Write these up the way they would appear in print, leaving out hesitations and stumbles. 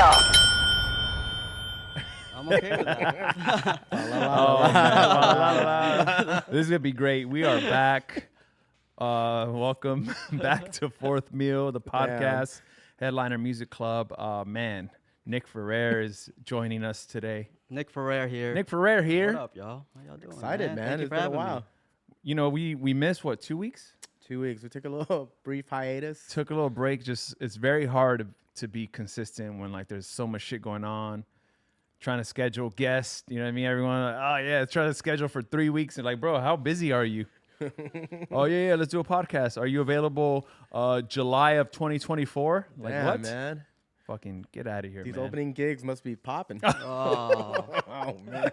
meal. I'm okay with that. This is going to be great. We are back. Welcome back to Fourth Meal, the podcast, Headliner Music Club. Man, Nick Ferrer is joining us today. Nick Ferrer here. Nick Ferrer here. What up, y'all? How y'all doing? Excited, man. Thank you It's for been a having while. me. You know, we missed, what, 2 weeks? 2 weeks. We took a little brief hiatus. Took a little break. Just it's very hard to be consistent when, like, there's so much shit going on. Trying to schedule guests, you know what I mean? Everyone, like, oh, yeah, trying to schedule for 3 weeks. And like, bro, how busy are you? Oh, yeah, let's do a podcast. Are you available July of 2024? Like, yeah, what? man. Fucking get out of here, These man. opening gigs must be popping. Oh, Oh, man.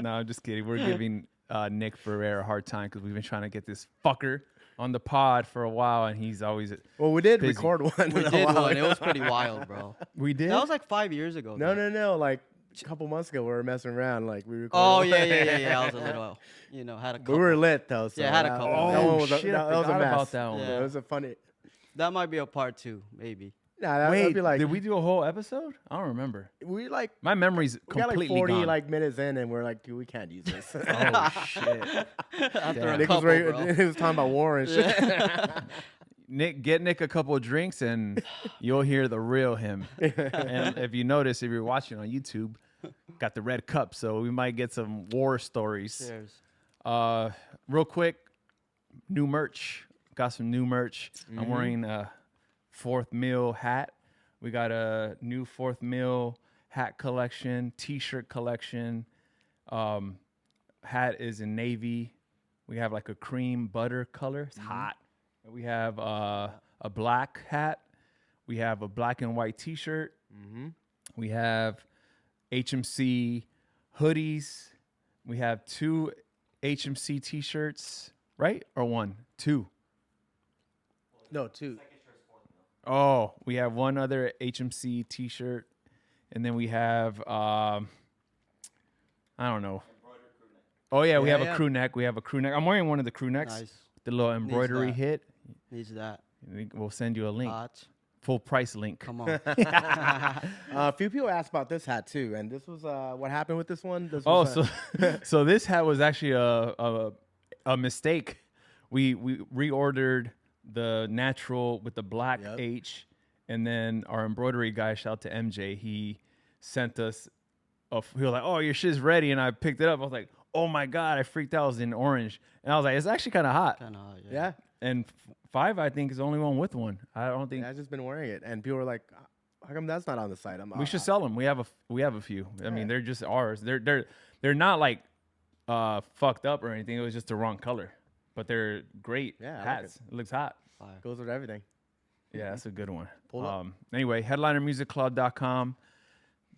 I'm just kidding. We're giving Nick Ferrer a hard time because we've been trying to get this fucker on the pod for a while, and he's always Well, we did busy. record one. we did one. It was pretty wild, bro. We did. That was like 5 years ago. though. No. Like a couple months ago, we were messing around. Like we recorded. Oh, one. yeah. I was a little, had a couple. But we were lit though. So Yeah, had a that- couple. That Oh, one was a, shit, that, I was a forgot mess. about that one. Yeah. It was a funny. That might be a part 2, maybe. Nah, that Wait, would be like did we do a whole episode? I don't remember. we like My memory's we got like completely 40 gone. like minutes in, and we're like, dude, we can't use this. Oh shit! After a Nick couple, was bro. he was talking about war and shit. Get Nick a couple of drinks and you'll hear the real him. And if you notice, if you're watching on YouTube, got the red cup, so we might get some war stories. Cheers. Real quick, new merch. Got some new merch. I'm wearing a Fourth Meal hat. We got a new Fourth Meal hat collection, T-shirt collection. Hat is in navy. We have like a cream butter color. It's hot. We have a black hat. We have a black and white T-shirt. We have HMC hoodies. We have 2 HMC T-shirts, right? Or 1? 2. No, 2. Oh, we have 1 other HMC T-shirt, and then we have I don't know. Oh yeah, we have a crew neck. We have a crew neck. I'm wearing one of the crew necks. Nice. The little embroidery that. hit. Needs that. We'll send you a link, Hot. full price link. Come on. A few people asked about this hat too, and this was what happened with this one. This Oh, was, so this hat was actually a mistake. We reordered the natural with the black H, and then our embroidery guy, shout out to MJ, he sent us he was like, oh, your shit's ready, and I picked it up. I was like, oh my god, I freaked out. It was in orange, and I was like, it's actually kind of hot. Kind of hot, yeah. And 5, I think, is the only one with one. I don't think I've just been wearing it, and people were like, "How come that's not on the site?" we should sell them. We have a few. I mean, they're just ours. They're not like fucked up or anything. It was just the wrong color, but they're great hats. It looks hot. Goes with everything. Yeah, that's a good one. Pull up. Anyway, headlinermusicclub.com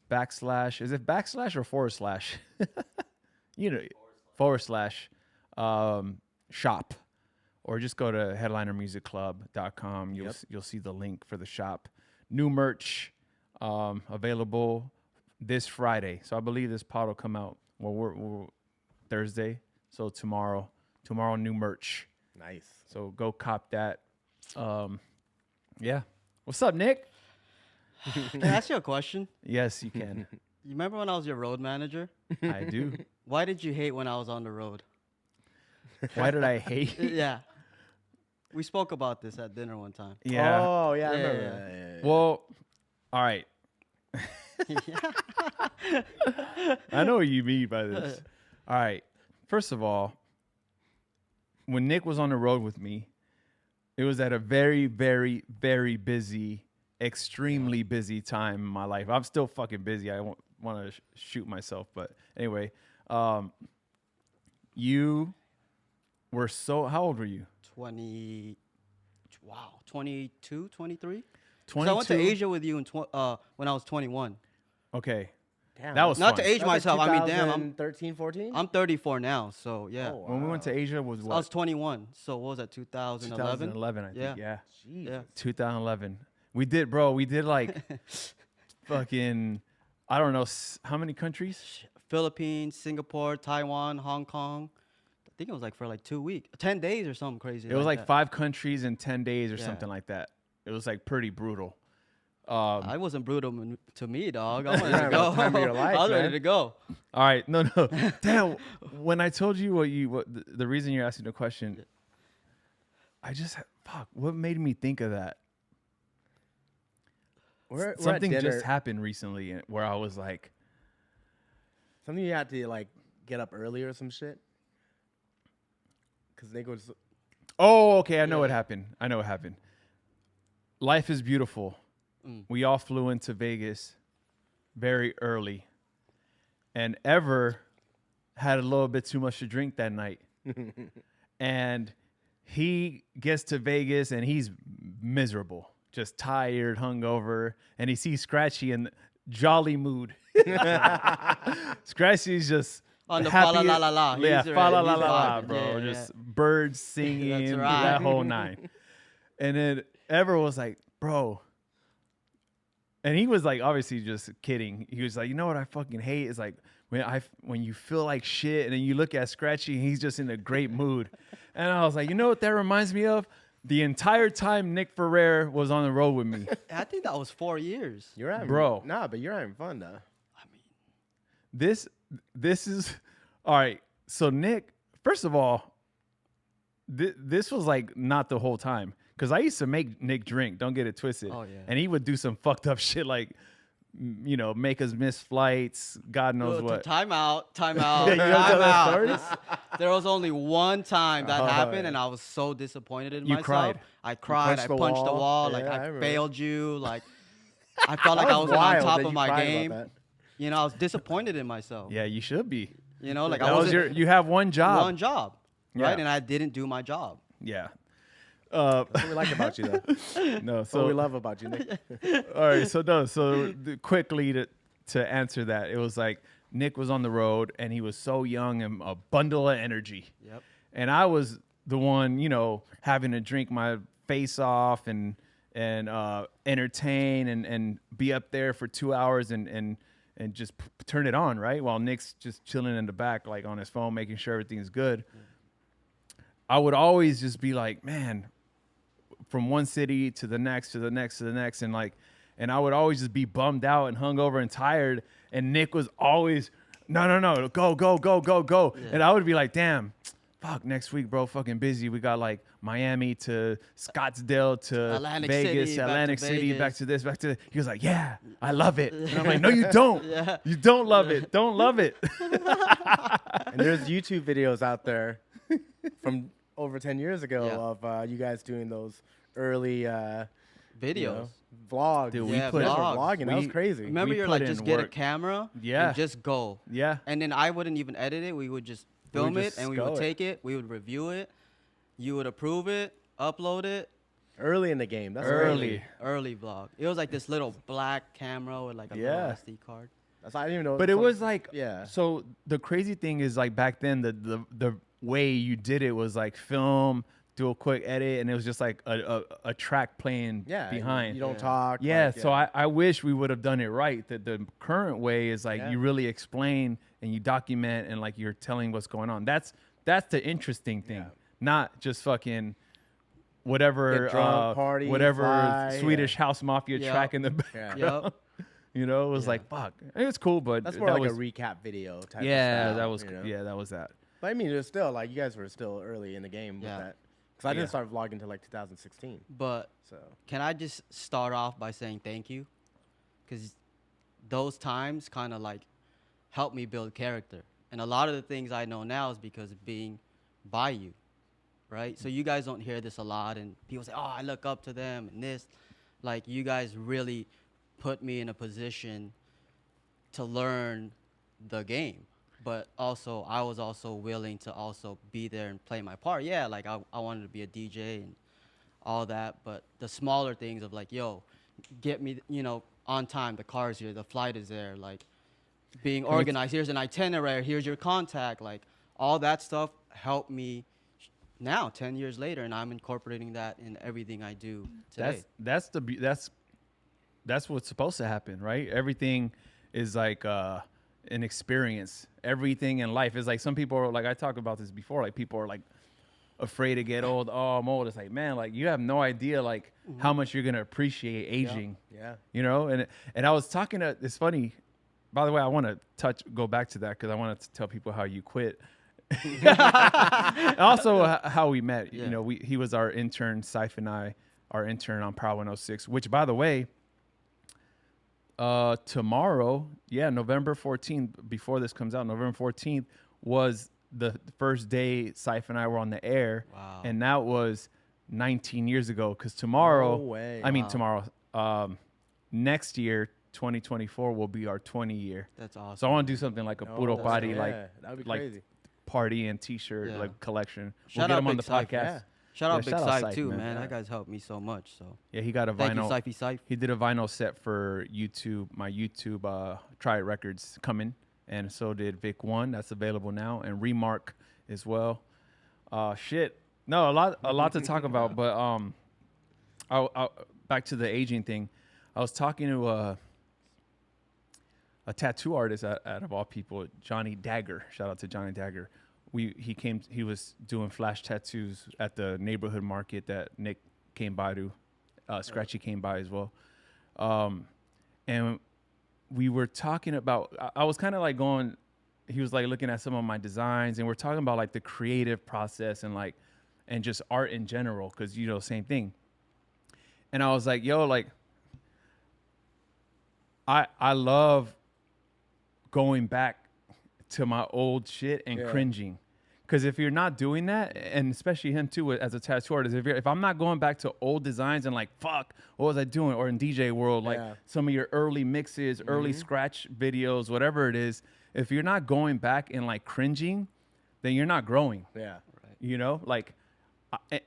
/ is it backslash or forward slash? You know, / shop, or just go to headlinermusicclub.com. You'll see the link for the shop. New merch available this Friday. So I believe this pod will come out we're Thursday. So tomorrow new merch. Nice. So go cop that. Yeah. What's up, Nick? Can I ask you a question? Yes, you can. You remember when I was your road manager? I do. Why did you hate when I was on the road? Why did I hate? Yeah. We spoke about this at dinner one time. Yeah. Oh yeah, I Yeah, remember yeah. that. Yeah. Well, all right. I know what you mean by this. All right. First of all, when Nick was on the road with me, it was at a very, very, very busy, extremely busy time in my life. I'm still fucking busy. I won't want to shoot myself, but anyway, you were how old were you? 22, 23? 22. I went to Asia with you when I was 21. Okay. Damn, That was Not fun. to age myself. I mean, damn, 13, 14? I'm 34 now, so yeah. Oh, When we went to Asia was I what? was 21. So what was that, 2011? 2011, I think. Yeah. Jeez. Yeah. 2011. We did like fucking, I don't know, how many countries? Philippines, Singapore, Taiwan, Hong Kong. I think it was like for like 2 weeks, 10 days or something crazy. It was like that. 5 countries in 10 days or Yeah. something like that. It was like pretty brutal. I wasn't brutal to me, dog. I wanted Yeah, to go. the time of your life, I was ready man. to go. All right, no. Damn, when I told you what the reason you're asking the question, I just fuck. What made me think of that? We're at Something dinner. just happened recently where I was like, Something you had to like get up early or some shit. Cause they go. oh, okay, I know what happened. Life is beautiful. We all flew into Vegas very early, and Ever had a little bit too much to drink that night, and he gets to Vegas and he's miserable, just tired, hungover, and he sees Scratchy in jolly mood. Scratchy's just On the happy- fa la la la. Yeah, He's fa la right. la He's la la, vibing. bro. Yeah, Just birds singing, That's right. that whole nine. And then Ever was like, bro. And he was like, obviously just kidding. He was like, you know what I fucking hate is like when you feel like shit and then you look at Scratchy and he's just in a great mood. And I was like, you know what that reminds me of? The entire time Nick Ferrer was on the road with me. I think that was 4 years. You're having, Bro. Nah, but you're having fun though. This is all right. So Nick, first of all, this was like not the whole time because I used to make Nick drink. Don't get it twisted. Oh, yeah. And he would do some fucked up shit like, make us miss flights. God knows what. Time out. Yeah, you don't tell that story? There was only one time that happened, yeah. and I was so disappointed in You myself. cried? I cried. I punched the punched the wall? wall. Yeah, Like I I remember. failed you. Like I felt like That I was wild on top that of you my cried about game. that. You know, I was disappointed in myself. Yeah, you should be. You know, like I That was wasn't you have one job. one job, Yeah. right? And I didn't do my job. Yeah. That's what we like about you, though. No. That's So what we love about you, Nick. all right. So quickly to answer that, it was like Nick was on the road and he was so young and a bundle of energy. Yep. And I was the one, having to drink my face off and entertain and be up there for 2 hours and just turn it on, right? While Nick's just chilling in the back, like on his phone, making sure everything's good. I would always just be like, man, from one city to the next, to the next, to the next. And I would always just be bummed out and hungover and tired. And Nick was always, no, go. Yeah. And I would be like, damn, fuck, next week, bro, fucking busy. We got like Miami to Scottsdale to Atlantic Vegas, City, back to Atlantic City, back Vegas. to this, back to that. He was like, yeah, I love it. And I'm like, no, you don't. Yeah. You don't love it. Don't love it. And there's YouTube videos out there from over 10 years ago Yeah. of you guys doing those early Videos. vlogs. Dude, we You put- guys were vlogs. vlogging. That was We- crazy. Remember, We you're put like, just in get a work. camera, Yeah. and just go. Yeah. And then I wouldn't even edit it. We would just film just it, and we go would it. take it. We would review it. You would approve it, upload it. Early in the game. That's Early. crazy. Early vlog. It was like this little black camera with like a Yeah. little SD card. I didn't even know. But it was like, Yeah. So the crazy thing is like back then, the way you did it was like film, do a quick edit, and it was just like a track playing Yeah. behind. You don't Yeah. talk. Yeah, like, so I wish we would have done it right. The current way is like Yeah. you really explain and you document and like you're telling what's going on. That's the interesting thing, Yeah. not just fucking whatever Get drunk, party, whatever fly, Swedish House Mafia Yeah. track in the Yeah. background. Yep. You know, it was Yeah. like fuck. It was cool, but That's more that like was a recap video type yeah, of style. that was you know? yeah, that was that. But I mean, it was still like you guys were still early in the game Yeah. with that. Because I Yeah. didn't start vlogging until like 2016. But So can I just start off by saying thank you? Because those times kind of like helped me build character. And a lot of the things I know now is because of being by you, right? So you guys don't hear this a lot, and people say, oh, I look up to them and this. Like, you guys really put me in a position to learn the game. But also, I was also willing to also be there and play my part. Yeah, like I wanted to be a DJ and all that, but the smaller things of like, yo, get me, on time, the car's here, the flight is there, like being organized, here's an itinerary, here's your contact, like all that stuff helped me now 10 years later, and I'm incorporating that in everything I do today. That's what's supposed to happen, right? Everything is like an experience. Everything in life is like some people are like I talked about this before. Like people are like, afraid to get old. Oh, I'm old. It's like, man, like you have no idea like how much you're gonna appreciate aging. Yeah. You know, and I was talking to. It's funny. By the way, I want to go back to that because I wanted to tell people how you quit. Also, how we met. Yeah. You know, he was our intern, Saif and I, our intern on Power 106. Which, by the way, tomorrow, November 14th. Before this comes out, November 14th was the first day Saif and I were on the air. Wow. And that was 19 years ago. Because tomorrow, No way. I mean Wow. tomorrow, next year, 2024 will be our 20 year. That's awesome. So I want to do something like a puro that's party, dope. like that would be like crazy. party and T-shirt Yeah. like collection. Shout we'll get out him on Big the Syph. podcast. Yeah. Shout out Yeah, Big shout out Syph Syph, too, man. man. Yeah. That guy's helped me so much. So Yeah, he got a thank you, vinyl. Syphy Syph. He did a vinyl set for YouTube, my YouTube Try It Records coming, and so did Vic One. That's available now, and Remark as well. Shit, no, a lot to talk about, but I'll back to the aging thing. I was talking to a tattoo artist out of all people, Johnny Dagger. Shout out to Johnny Dagger. He was doing flash tattoos at the neighborhood market that Nick came by to. Scratchy came by as well. And we were talking about, I was kind of like going, he was like looking at some of my designs, and we're talking about like the creative process and just art in general. Cause you know, same thing. And I was like, yo, like, I love going back to my old shit and cringing. Because if you're not doing that, and especially him too as a tattoo artist, if I'm not going back to old designs and like, fuck, what was I doing? Or in DJ world, like some of your early mixes, early scratch videos, whatever it is, if you're not going back and like cringing, then you're not growing. Yeah. You know, like,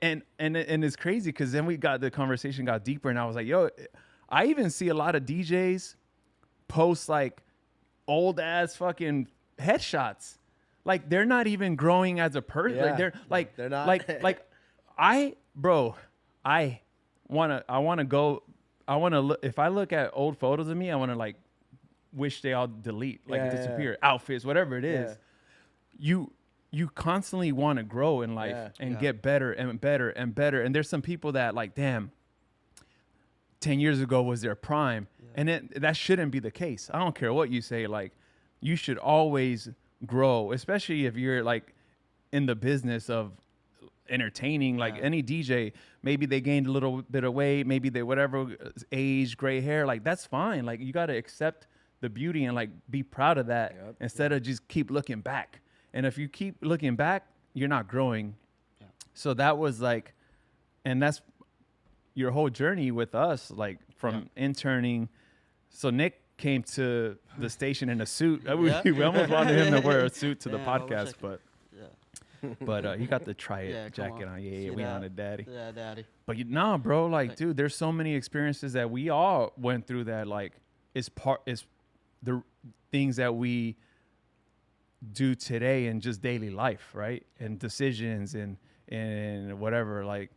and it's crazy because then the conversation got deeper, and I was like, yo, I even see a lot of DJs post like old ass fucking headshots. Like they're not even growing as a person. Yeah. Like They're not. like I wanna go. I wanna look. If I look at old photos of me, I wanna like wish they all delete, like disappear. Outfits, whatever it is. You constantly want to grow in life and get better and better and better. And there's some people that like, damn, 10 years ago was their prime. And that shouldn't be the case. I don't care what you say. Like, you should always grow, especially if you're like in the business of entertaining. Like any DJ, maybe they gained a little bit of weight, maybe they whatever, age, gray hair. Like, that's fine. Like, you got to accept the beauty and like be proud of that instead of just keep looking back. And if you keep looking back, you're not growing. Yeah. So that was like, and that's your whole journey with us, like from interning. So Nick came to the station in a suit. We almost wanted him to wear a suit to the podcast, but he got the Try It jacket on. Yeah, we on it, daddy. Yeah, daddy. But nah, bro, like, dude, there's so many experiences that we all went through that, like, is the things that we do today in just daily life, right? And decisions and whatever. Like,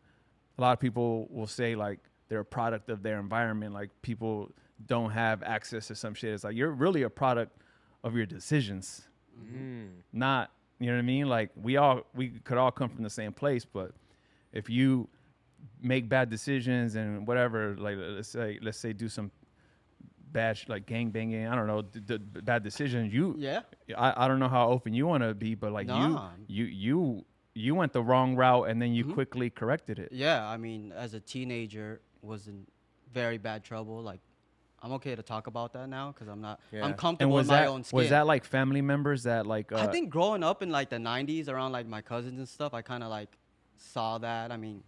a lot of people will say like they're a product of their environment. Like, people don't have access to some shit. It's like, you're really a product of your decisions. Not, you know what I mean? Like, we could all come from the same place, but if you make bad decisions and whatever, like let's say do some bad like gang banging, I don't know, the bad decisions, I don't know how open you want to be, but like you went the wrong route and then you quickly corrected it. Yeah, I mean, as a teenager, was in very bad trouble. Like, I'm okay to talk about that now because I'm comfortable in my own skin. Was that like family members that like? I think growing up in like the 90s around like my cousins and stuff, I kind of like saw that. I mean,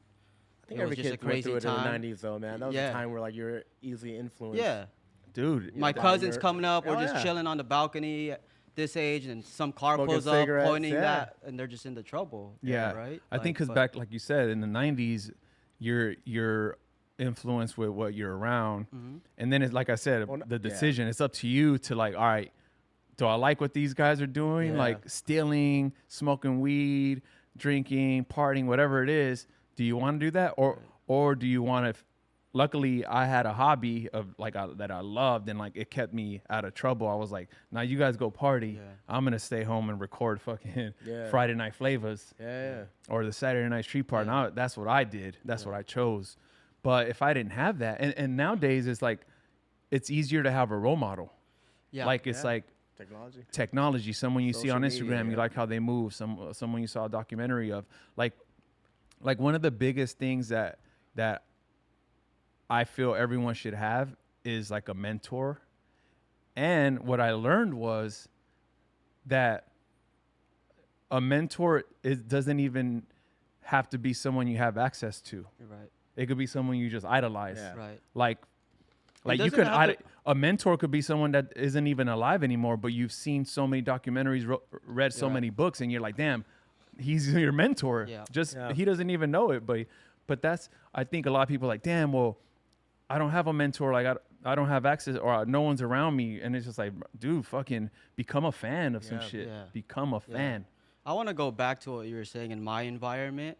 I think every kid went through it time. in the 90s though, man. That was a time where like you're easily influenced. Yeah. Dude, my cousins coming up, we're just chilling on the balcony at this age, and some car pulls up pointing that, and they're just into trouble. Yeah, right. I think because back, like you said, in the 90s, you're influenced with what you're around, and then it's like I said, the decision. It's up to you to like, all right, do I like what these guys are doing? Like stealing, smoking weed, drinking, partying, whatever it is. Do you want to do that, or do you want to luckily I had a hobby of like that I loved, and like it kept me out of trouble. I was like, now you guys go party. Yeah. I'm gonna stay home and record fucking Yeah. Friday Night Flavas Yeah. or the Saturday Night Street Party. Yeah. Now that's what I did. That's what I chose. But if I didn't have that, and nowadays it's like it's easier to have a role model. Yeah. Like it's like technology. Someone you see Social on media, Instagram, you yeah. like how they move. Someone you saw a documentary of. Like one of the biggest things that I feel everyone should have is like a mentor. And what I learned was that a mentor doesn't even have to be someone you have access to. You're right. It could be someone you just idolize. Yeah. Right. Like you doesn't could have to- a mentor could be someone that isn't even alive anymore, but you've seen so many documentaries, read so You're right. many books, and you're like, damn, he's your mentor. Yeah. Just Yeah. he doesn't even know it, but that's I think a lot of people are like, damn, well, I don't have a mentor, like I don't have access, or no one's around me, and it's just like, dude, fucking become a fan of some Yeah. shit. Yeah. Become a Yeah. fan. I want to go back to what you were saying in my environment.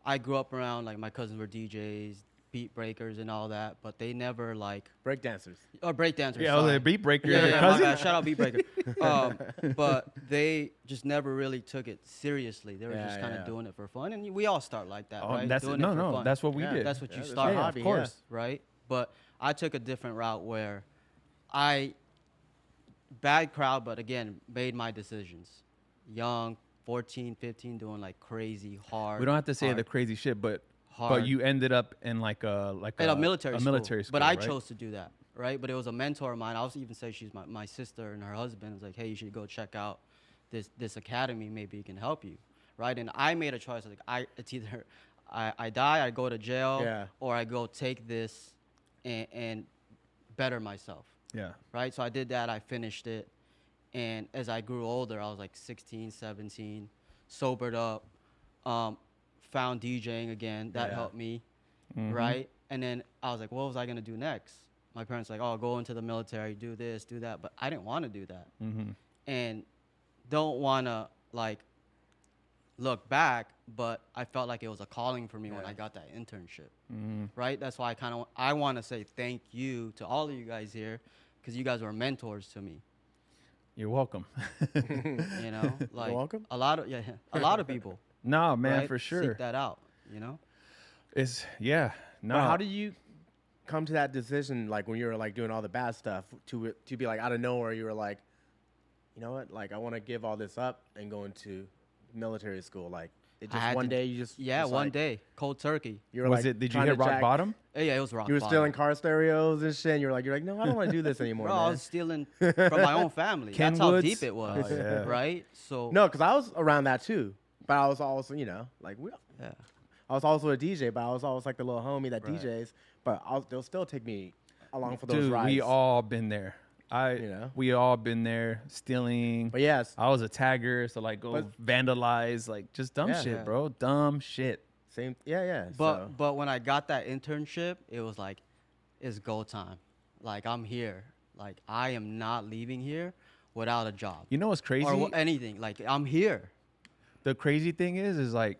I grew up around like my cousins were DJs, beat breakers, and all that, but they never like Breakdancers. or breakdancers. Yeah, oh, sorry. the beat breaker, Yeah, your yeah, my cousin. bad. Shout out beat breaker. But they just never really took it seriously. They were Yeah, just kind of yeah. doing it for fun, and we all start like that, Oh, right? that's doing no, it for no, fun. that's what we Yeah, did. That's what you Yeah, that's start, our Yeah, hobby, of course. right? But I took a different route where I bad crowd, but again, made my decisions. Young, 14, 15, doing like crazy hard. We don't have to say hard, the crazy shit, but hard. you ended up in like a at a military school. military school, But I right? chose to do that, right? But it was a mentor of mine. I'll even say she's my sister and her husband was like, hey, you should go check out this academy. Maybe it can help you, right? And I made a choice. Like it's either I die, I go to jail, Yeah. or I go take this and better myself, Yeah. right? So I did that. I finished it. And as I grew older, I was like 16, 17, sobered up, found DJing again. That Yeah. helped me, Mhm. right? And then I was like, what was I going to do next? My parents were like, oh, go into the military, do this, do that. But I didn't want to do that. Mm-hmm. And don't want to, like, look back, but I felt like it was a calling for me when Yeah. I got that internship, Mm-hmm. right? That's why I want to say thank you to all of you guys here because you guys were mentors to me. You're welcome. You know, like welcome. a lot of people. No, man, right, for sure. seek that out. You know, It's no. But how do you come to that decision, like when you were like doing all the bad stuff, to be like out of nowhere, you were like, you know what, like I want to give all this up and go into military school. Like it I just had one to- day you just yeah, was one like- day, cold turkey. You were was like, it? Did you trying hit to rock jack- bottom? Yeah, it was rock. You were bottom. stealing car stereos and shit. And you're like, no, I don't want to do this anymore, Bro, I man. was stealing from my own family. That's how Kenwoods? deep it was, Oh, yeah. right? So No, because I was around that too, but I was also, you know, like yeah, I was also a DJ, but I was always like the little homie that Right. DJs. But they'll still take me along for those Dude, rides. we all been there. You know? We all been there stealing. But yes, I was a tagger, so like go But- vandalize, like just dumb Yeah. shit, Yeah. bro. Dumb shit. same. Yeah. but when I got that internship, it was like, it's go time. Like I'm here. Like I am not leaving here without a job You know what's crazy? or anything. Like I'm here. The crazy thing is like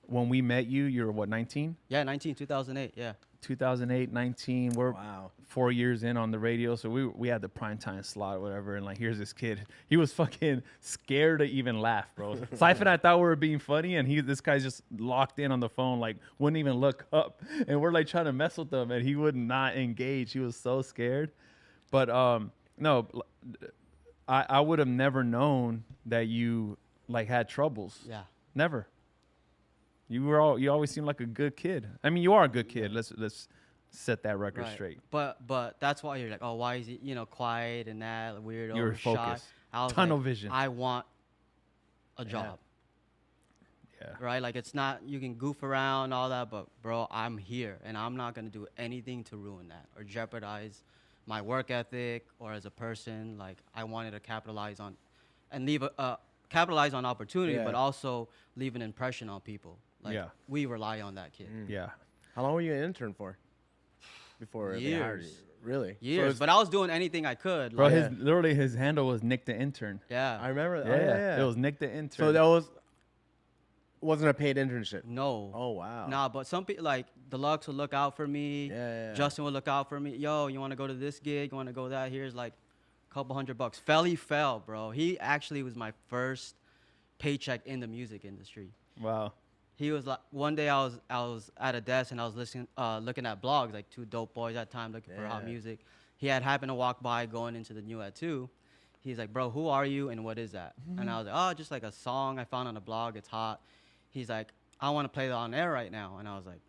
when we met you, you were what, 19? Yeah, 2008. Yeah. 2008, 19. We're Wow. 4 years in on the radio, so we had the prime time slot, whatever. And like, here's this kid. He was fucking scared to even laugh, bro. Siphon, I thought we were being funny, and this guy's just locked in on the phone, like wouldn't even look up. And we're like trying to mess with him, and he would not engage. He was so scared. But no, I would have never known that you like had troubles. Yeah. Never. You always seemed like a good kid. I mean, you are a good kid. Let's set that record Right. straight. But that's why you're like, oh, why is he, quiet and that weirdo? You were or shy? focused. I was Tunnel like, vision. I want a job, Yeah. right? Like it's not you can goof around all that, but bro, I'm here and I'm not gonna do anything to ruin that or jeopardize my work ethic or as a person. Like I wanted to capitalize on and capitalize on opportunity, Yeah. but also leave an impression on people. Like Yeah. we rely on that kid. Yeah. How long were you an intern for? Before they hired you? Years. Really? So Years, it's- but I was doing anything I could. Bro, Like, literally his handle was Nick the Intern. yeah. I remember. Yeah. It was Nick the Intern. So that was. wasn't a paid internship. No. Oh wow. Nah, but some people like Deluxe would look out for me. Yeah. Justin would look out for me. Yo, you want to go to this gig? You want to go that? Here's like a couple $100. Felly fell, bro. He actually was my first paycheck in the music industry. Wow. He was like, one day I was at a desk and I was looking at blogs, like two dope boys at the time looking for hot music. He had happened to walk by going into the new at 2. He's like, bro, who are you and what is that? And I was like, oh, just like a song I found on a blog. It's hot. He's like, I want to play that on air right now. And I was like,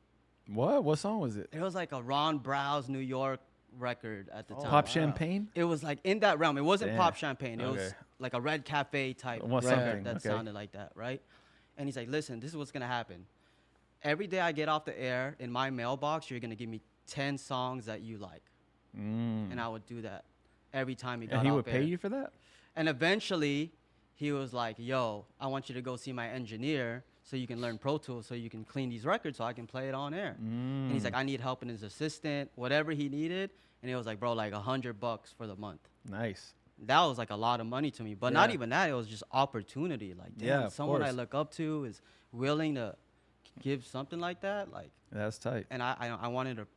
What song was it? it was like a Ron Browse New York record at the time. Pop Champagne? It was like in that realm. It wasn't Damn. Pop Champagne. It Okay. was like a Red Cafe type What record something, that okay. sounded like that, right? And he's like, listen, this is what's going to happen. Every day I get off the air, in my mailbox, you're going to give me 10 songs that you like. And I would do that every time he got And he off would pay air. you for that? And eventually, he was like, yo, I want you to go see my engineer so you can learn Pro Tools so you can clean these records so I can play it on air. And he's like, I need help in his assistant, whatever he needed. And it was like, bro, like $100 for the month. Nice. That was like a lot of money to me. But not even that. It was just opportunity. Like, damn, Yeah, of someone I course. look up to is willing to give something like that. Like, That's tight. and I wanted to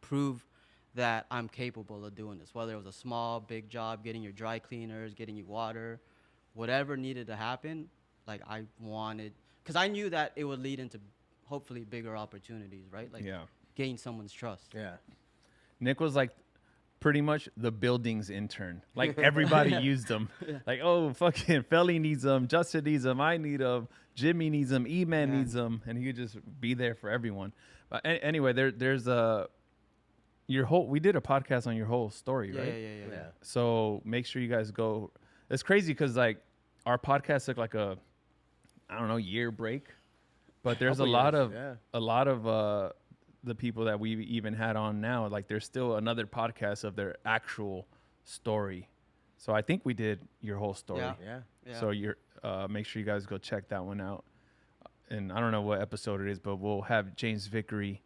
prove that I'm capable of doing this. Whether it was a small, big job, getting your dry cleaners, getting you water, whatever needed to happen, like I wanted, because I knew that it would lead into hopefully bigger opportunities, right? Like Yeah. gain someone's trust. Yeah. Nick was like pretty much the building's intern. Like everybody used him. Like, oh, fucking Felly needs them. Justin needs them. I need them. Jimmy needs them. E-Man Yeah. needs them. And he could just be there for everyone. But anyway, there's a, we did a podcast on your whole story, Yeah, right? yeah. So make sure you guys go. It's crazy because like our podcast took like a, I don't know, year break. But there's Couple a lot years, of the people that we even had on now. Like there's still another podcast of their actual story. So I think we did your whole story. Yeah. Yeah. So you're make sure you guys go check that one out. And I don't know what episode it is, but we'll have James Vickery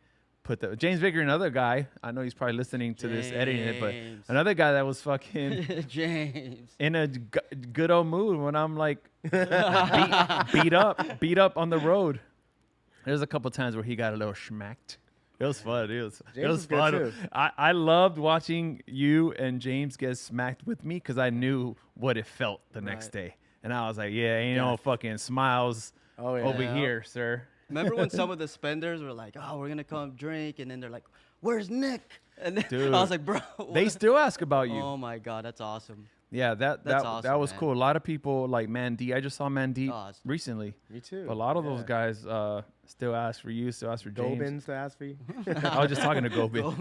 James Vickery, another guy. I know he's probably listening to this, editing it, but James. another guy that was fucking James. in a good old mood when I'm like beat up on the road. There's a couple times where he got a little schmacked. It was fun. It was is good fun. too. I loved watching you and James get smacked with me because I knew what it felt the next day. And I was like, yeah, ain't no fucking smiles over Yeah. here, sir. Remember when some of the spenders were like, "Oh, we're gonna come drink," and then they're like, "Where's Nick?" And then Dude, I was like, "Bro, They what?" still ask about you. Oh my God, that's awesome. Yeah, that That's that awesome, was man. cool. A lot of people like Mandy. I just saw Mandy Awesome. recently. Me too. But a lot of those guys still ask for you, still ask for James. Gobins to ask for you. I was just talking to Gobin.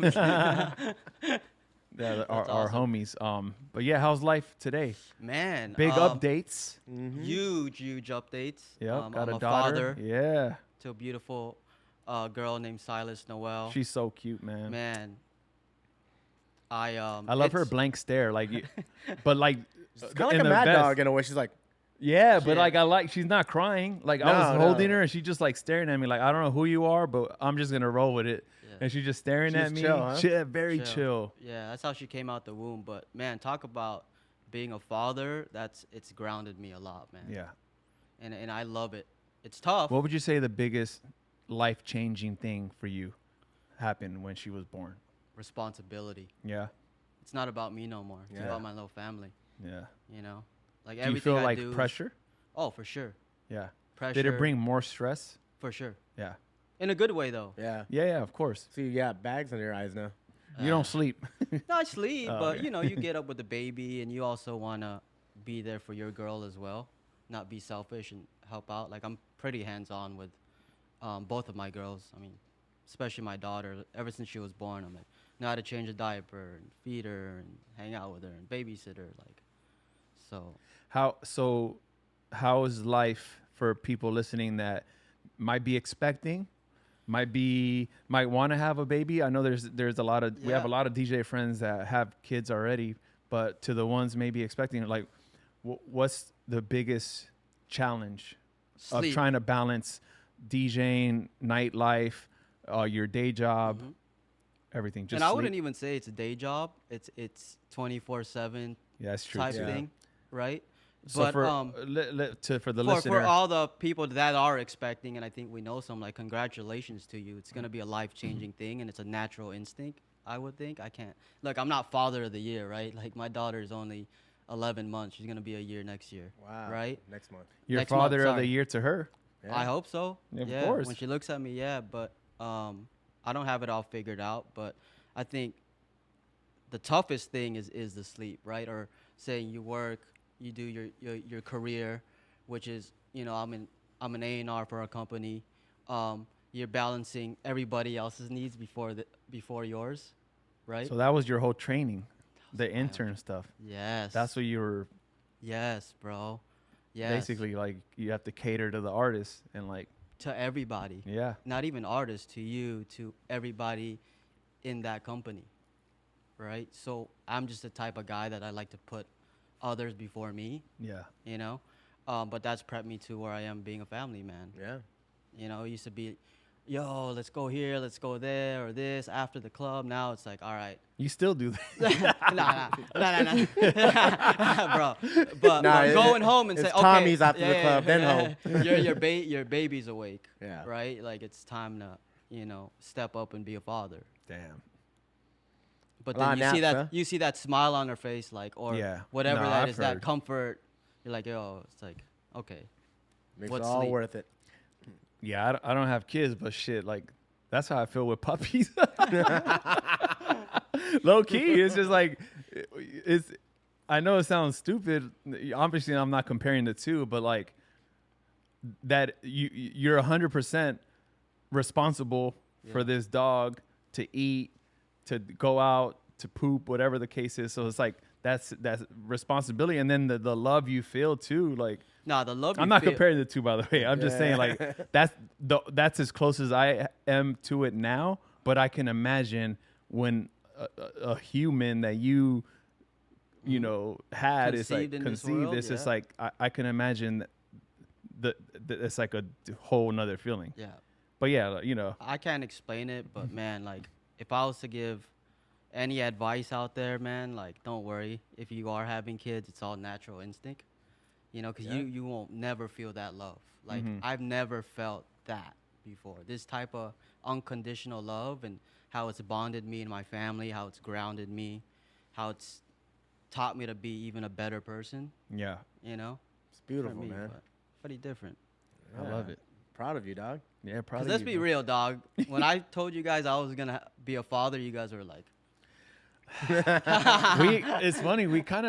Yeah, our awesome. homies. But yeah, how's life today? Man, Big updates. huge updates. Yeah, got I'm a daughter. father Yeah, to a beautiful girl named Silas Noel. she's so cute, man. Man, I love her it's- blank stare, like, but like, It's kind of in like a the mad best. dog in a way. She's like, Yeah, but Yeah. like she's not crying. Like I was No, holding no. her and she just like staring at me. Like I don't know who you are, but I'm just gonna roll with it. Yeah. And she's just staring She's at me. chill, huh? Very chill. Yeah, that's how she came out the womb. But man, talk about being a father. It's grounded me a lot, man. Yeah. And I love it. It's tough. What would you say the biggest life-changing thing for you happened when she was born? Responsibility. Yeah. It's not about me no more. It's Yeah. about my little family. Yeah. You know, like Do you everything feel I like do. pressure? Oh, for sure. Yeah. Pressure. Did it bring more stress? For sure. Yeah. In a good way though. yeah. Yeah, of course. So you got bags under your eyes now. You don't sleep. No, I sleep, Oh, but okay. you know, you get up with the baby, and you also wanna be there for your girl as well, not be selfish and help out. Like I'm pretty hands-on with both of my girls. I mean, especially my daughter. Ever since she was born, I'm like, know how to change a diaper and feed her and hang out with her and babysit her. Like, so How is life for people listening that might be expecting, might want to have a baby? I know there's a lot of we have a Yeah. lot of DJ friends that have kids already, but to the ones maybe expecting, like, what's the biggest challenge of sleep. trying to balance DJing, nightlife, your day job, everything? Just and I sleep? wouldn't even say it's a day job. It's 24/7 Yeah, that's true. type too. thing, right? So But for for the for listener, all the people that are expecting, and I think we know some, like, congratulations to you. It's gonna be a life-changing thing, and it's a natural instinct. I would think. I can't look. I'm not father of the year, right? Like, my daughter is only 11 months. She's gonna be a year next year. Wow. Right? Next month. you're next month, father of the sorry. year to her. Yeah. I hope so. Yeah, of yeah. course. When she looks at me, yeah. But I don't have it all figured out. But I think the toughest thing is the sleep, right? Or saying you work, you do your career, which is, I'm an A&R for a company. You're balancing everybody else's needs before yours, right? So that was your whole training, the my intern stuff. Yes. That's what you were Yes, bro. Yes. basically like. You have to cater to the artists and like, To everybody. yeah, Not even artists, to you, to everybody in that company, right? So I'm just the type of guy that I like to put others before me, yeah. But that's prepped me to where I am being a family man. Yeah. It used to be, yo, let's go here, let's go there, or this after the club. Now it's like, all right. You still do that. Nah, bro. But Nah, going home and say, it's okay, Tommy's after the club, then home. your baby's awake, Yeah. right? Like, it's time to, step up and be a father. Damn. But A lot then of naps, huh? you see that smile on her face, like, or Yeah. whatever No, that I've is, heard. that comfort. You're like, yo, it's like, okay. Makes What's it all sleep? worth it. Yeah, I don't have kids, but shit, like that's how I feel with puppies. Low key, it's just like it's. I know it sounds stupid. Obviously, I'm not comparing the two, but like that you're 100% responsible for this dog to eat, to go out, to poop, whatever the case is. So it's like that's responsibility, and then the love you feel too. Like, Nah, the love. I'm you not feel, comparing the two, by the way. I'm just saying like that's as close as I am to it now. But I can imagine when a human that you had is like Conceived in this conceived. world, It's just yeah. like I can imagine that it's like a whole nother feeling. Yeah, But yeah, I can't explain it, but man, like, if I was to give any advice out there, man, like, don't worry. If you are having kids, it's all natural instinct. Because Yeah. you won't never feel that love. Like, I've never felt that before. This type of unconditional love, and how it's bonded me and my family, how it's grounded me, how it's taught me to be even a better person, yeah, It's beautiful, for me, man. but pretty different. I love it. Proud of you, dog. Yeah, proud 'Cause of let's you, be bro. real, dog. When I told you guys I was gonna be a father, you guys were like, It's funny. We kind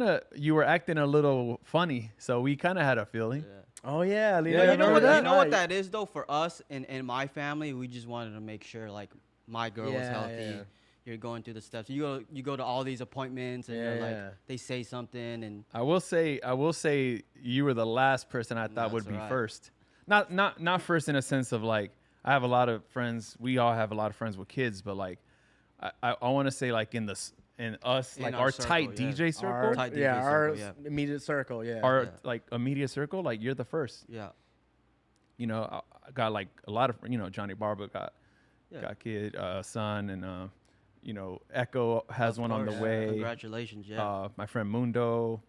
of you were acting a little funny, so we kind of had a feeling. yeah. Oh yeah, Lena, Yeah, You know remember what? that? You know what that is though for us and my family. We just wanted to make sure like my girl was Yeah, healthy. yeah. You're going through the steps. You go to all these appointments and you're like Yeah. they say something and I will say you were the last person I thought would That's be right. first. Not first in a sense of like I have a lot of friends. We all have a lot of friends with kids, but like I want to say like in us In like our our circle, tight yeah. DJ circle, Our, Tight DJ yeah, our circle, yeah. immediate circle. Yeah. our Yeah. like immediate circle, like you're the first. yeah. I got like a lot of Johnny Barber got Yeah. got kid son, and Echo has Of one on the course. way. Congratulations, yeah. My friend Mundo,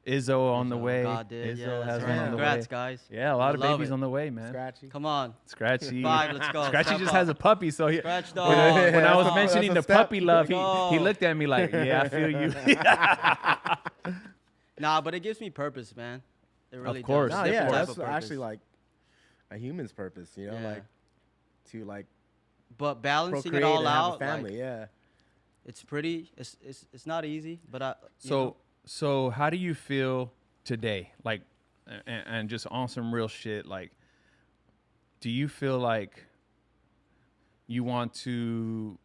Izzo on the Izzo, way. God did, Izzo yeah, that's has right. one on the Congrats, way. guys. Yeah, a lot of Love babies it. on the way, man. Scratchy. Come on. Scratchy. 5, let's go. Scratchy Step just up. has a puppy, so he, Scratch when, dog. when I was Come on. mentioning the That's a step. puppy love, he Go. looked at me like, yeah, I feel you. Nah, but it gives me purpose, man. It really course. does. No, It's a yeah, different type that's of actually purpose. like a human's purpose, Yeah. like to like But balancing procreate it all and have a out, family. like, Yeah. it's pretty. It's not easy, but So how do you feel today? Like, and just on some real shit, like, do you feel like you want to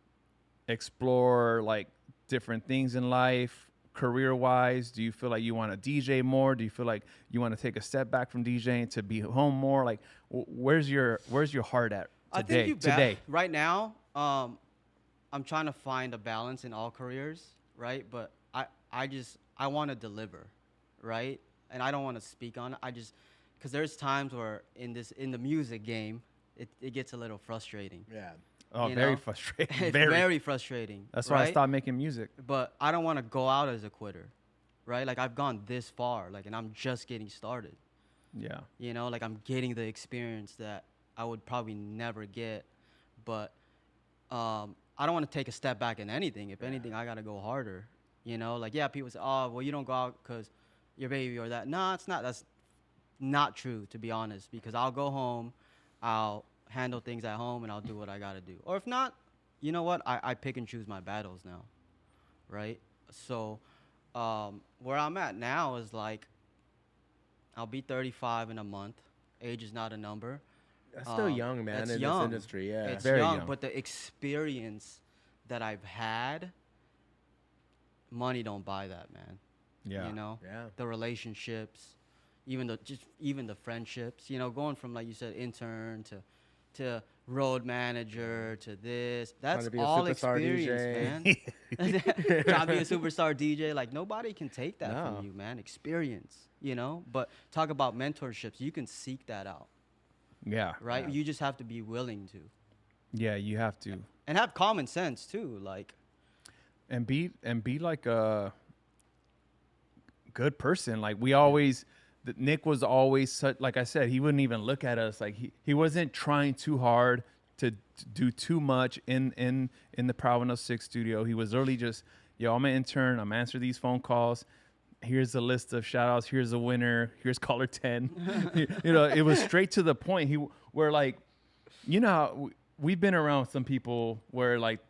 explore like different things in life, career-wise? Do you feel like you want to DJ more? Do you feel like you want to take a step back from DJing to be home more? Like, where's your heart at I today? think you today. right now, I'm trying to find a balance in all careers, right? But I want to deliver, right? And I don't want to speak on it. Because there's times where in the music game, it gets a little frustrating. Yeah. Oh, you very know? frustrating. It's very. very frustrating. That's why I right? stopped making music. But I don't want to go out as a quitter, right? Like I've gone this far, like, and I'm just getting started. Yeah. You know, like I'm getting the experience that I would probably never get, but I don't want to take a step back in anything. If anything, I gotta go harder. You know, like yeah, people say, oh, well, you don't go out because your baby or that. No, it's not. That's not true, to be honest, because I'll go home, I'll handle things at home, and I'll do what I gotta do. Or if not, you know what? I pick and choose my battles now, right? So where I'm at now is like I'll be 35 in a month. Age is not a number. That's still young, man, It's in young. this industry. Yeah. It's Very young, young. but the experience that I've had, money don't buy that, man. Yeah. You know, Yeah. the relationships, even the friendships. You know, going from like you said, intern to road manager to this. That's to be a all superstar experience, DJ. man. Trying to be a superstar DJ, like nobody can take that No. from you, man. Experience, you know. But talk about mentorships, you can seek that out, Yeah. right? Yeah. You just have to be willing to, Yeah, you have to. and have common sense too. Like, And be like a good person. Like we always Nick was always such, like I said, he wouldn't even look at us. Like he wasn't trying too hard to do too much in the Proud 6 studio. He was literally just, yo, I'm an intern. I'm answering these phone calls. Here's the list of shout outs. Here's a winner. Here's caller 10. You know, it was straight to the point. We're like, you know, how we've been around some people where like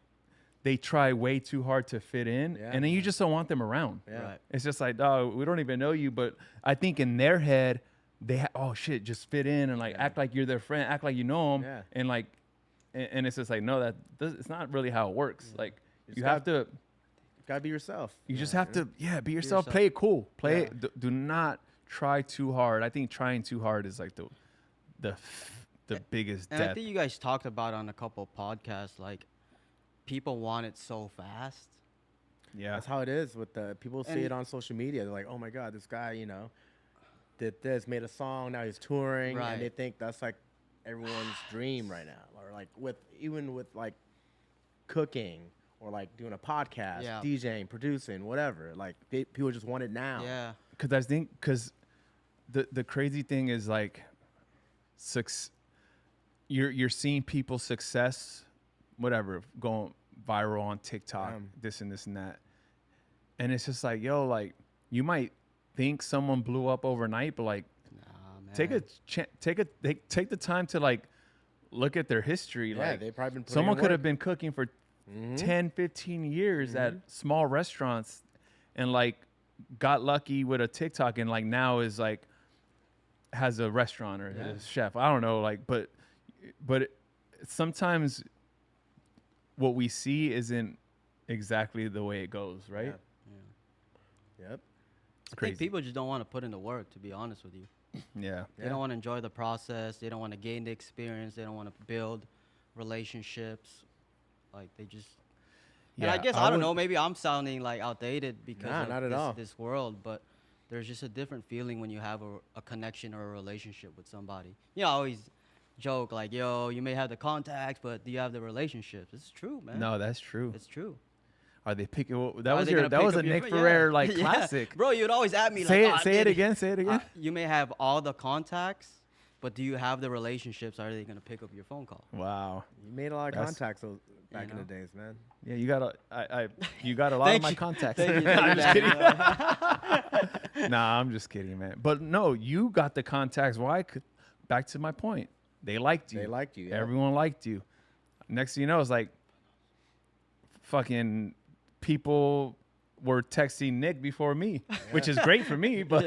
they try way too hard to fit in, Yeah, and then you just don't want them around. Yeah. right. It's just like, dog, we don't even know you. But I think in their head, oh shit, just fit in and like act like you're their friend, act like you know them, Yeah. and like, and it's just like, no, it's not really how it works. Like You you just have to, Gotta be yourself. you just have to, be yourself. yourself. Play it cool. Play Yeah. it. Do not try too hard. I think trying too hard is like the biggest And I death. think you guys talked about on a couple podcasts, like people want it so fast. Yeah. That's how it is with the people see And- it on social media. They're like, oh my God, this guy, you know, did this, made a song, now he's touring, Right. and they think that's like everyone's dream right now. Or like even with like cooking or like doing a podcast, Yeah. DJing, producing, whatever. Like people just want it now. Yeah. Because the crazy thing is like, you're seeing people's success, whatever, going viral on TikTok, this and this and that, and it's just like, yo, like you might think someone blew up overnight, but like Nah, man. take the time to like look at their history. Yeah, like they've probably been putting someone in could have work. been cooking for 10, 15 years at small restaurants and like got lucky with a TikTok and like now is like has a restaurant or a chef. I don't know, like, but sometimes what we see isn't exactly the way it goes, right? Yeah. Yep. It's I crazy. think people just don't want to put in the work, to be honest with you. Yeah. They don't want to enjoy the process. They don't want to gain the experience. They don't want to build relationships. Like they just. And I Yeah, guess I I don't would- know. Maybe I'm sounding like outdated because Nah, of not at this, all. this world, but there's just a different feeling when you have a connection or a relationship with somebody. You know, I always joke like, "Yo, you may have the contacts, but do you have the relationships?" It's true, man. No, that's true. It's true. Are they picking? Are That was they your. gonna That pick was a up your Nick phone? Ferrer Yeah. like Yeah. classic. Bro, you'd always at me Say like, it. Say it again. Say it again. You may have all the contacts, but do you have the relationships? Are they going to pick up your phone call? Wow. You made a lot of That's- contacts back in know? the days, man. Yeah, you got you got a lot of Thank my you. contacts. Thank you. I'm just man. kidding. Nah, I'm just kidding, man. But no, you got the contacts. Why? Back to my point. They liked you. They liked you. Yeah. Everyone liked you. Next thing you know, it's like fucking people were texting Nick before me, which is great for me. But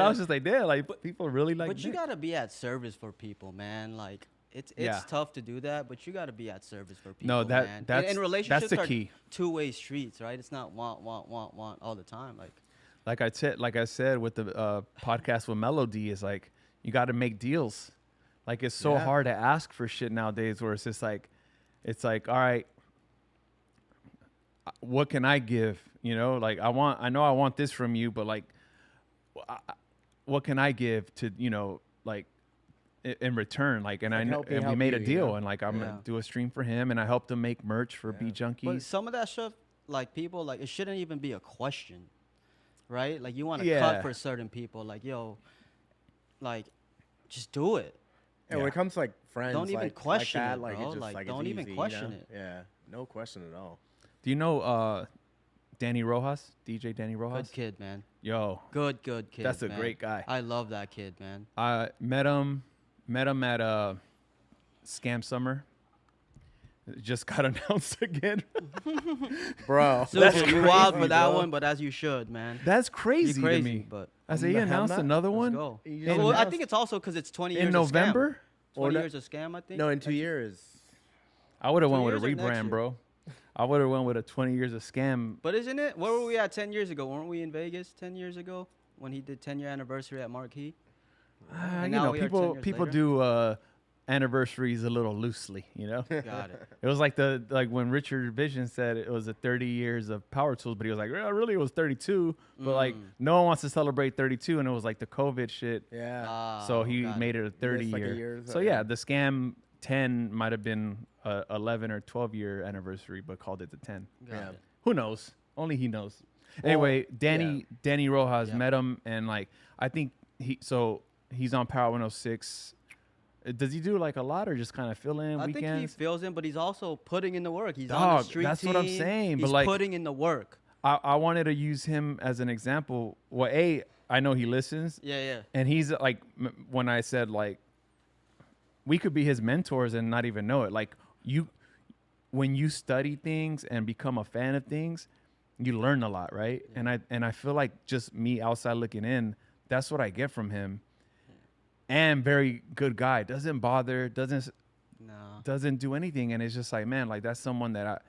I was just like, damn, like people really like. But you Nick. got to be at service for people, man. Like, it's Yeah. tough to do that, but you got to be at service for people, No, that- man. that's- and relationships the are key. two-way streets, right? It's not want all the time. Like I said with the podcast with Melody, is like you got to make deals. Like it's so Yeah. hard to ask for shit nowadays, where it's just like, all right, what can I give? You know, like I know I want this from you, but like, what can I give to, you know, like in return? Like, and Like I know, help me and we help made you, a you deal, know? and like I'm Yeah. gonna do a stream for him, and I helped him make merch for Beat But Junkies. some of that stuff, like people, like it shouldn't even be a question. right? Like you want to Yeah. cut for certain people. Like yo, like just do it. And when it comes to like friends, Don't even like, question like that, it, like bro. it's just Like, like don't it's even easy, question you know? it. Yeah, no question at all. Do you know Danny Rojas? DJ Danny Rojas? Good kid, man. Yo, Good kid. That's a man. great guy. I love that kid, man. I met him at Scam Summer. It just got announced again. Bro, Super, you wild for crazy, that bro. one, but as you should, man. That's You crazy, crazy, to me. but I said, he the hell announced not? another let's one go. You No, just well, I announced- think it's also because it's 20 years in of scam. November. 20 no- years of scam, I think. No, in 2 years. I would have 2 went with a years or next rebrand, year? bro. I would have went with a 20 years of scam. But isn't it? Where were we at 10 years ago? Weren't we in Vegas 10 years ago when he did 10-year anniversary at Marquee? And You now know, we are 10 people years people later? do anniversaries a little loosely, you know. Got it. It was like when Richard Vision said it was a 30 years of Power Tools, but he was like, well, really, it was 32. But like, no one wants to celebrate 32, and it was like the COVID shit. Yeah. So Oh, he got made it a 30 like a year. year, So yeah, the scam 10 might have been a 11 or 12 year anniversary, but called it the 10. Got Yeah. it. Who knows? Only he knows. Anyway, Danny Rojas Yeah. met him, and like I think he's on Power 106. Does he do like a lot or just kind of fill in I think he weekends? fills in, but he's also putting in the work. He's on Dog, the street that's what I'm team. saying, but, He's like- putting in the work. I wanted to use him as an example. Well, I know he listens, Yeah. and he's like when I said like we could be his mentors and not even know it. Like when you study things and become a fan of things, you learn a lot, right? Yeah. And I feel like just me outside looking in, that's what I get from him. And very good guy, doesn't bother, doesn't do anything, and it's just like, man, like that's someone that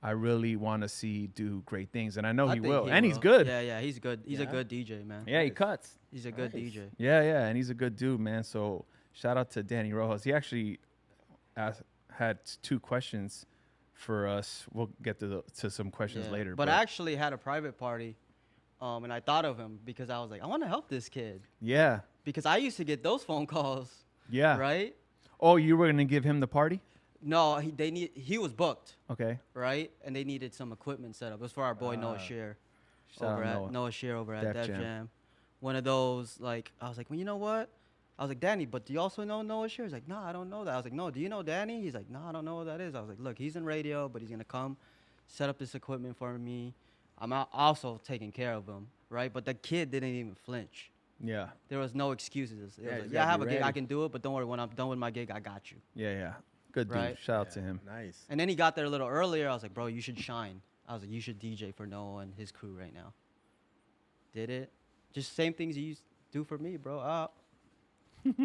I really want to see do great things, and I know I he think will, and he's good. Yeah, he's good. He's a Yeah. good DJ, man. Yeah, he cuts. He's a good Nice. DJ. Yeah, and he's a good dude, man. So shout out to Danny Rojas. He actually had 2 questions for us. We'll get to some questions Yeah. later. But I actually had a private party, and I thought of him because I was like, I want to help this kid yeah, because I used to get those phone calls, yeah. right? Oh, you were gonna give him the party? No, he was booked, Okay. right? And they needed some equipment set up. It was for our boy Noah Shear Shout out over at Noah. Noah Shear over at Def Def Jam. Jam. One of those like I was like, well, you know what? I was like, Danny, but do you also know Noah Shear? He's like, no, I don't know that. I was like, no, do you know Danny? He's like, no, I don't know what that is. I was like, look, he's in radio, but he's gonna come set up this equipment for me. I'm also taking care of him, right? But the kid didn't even flinch. Yeah, There was no excuses. It was Yeah, like, you yeah, I gotta have be a gig, I ready. can do it, but don't worry, when I'm done with my gig, I got you. yeah. Good dude. Right. Shout out to him. Nice. And then he got there a little earlier. I was like, bro, you should shine. I was like, you should DJ for Noah and his crew right now. Did it. Just same things you used to do for me, bro. Up.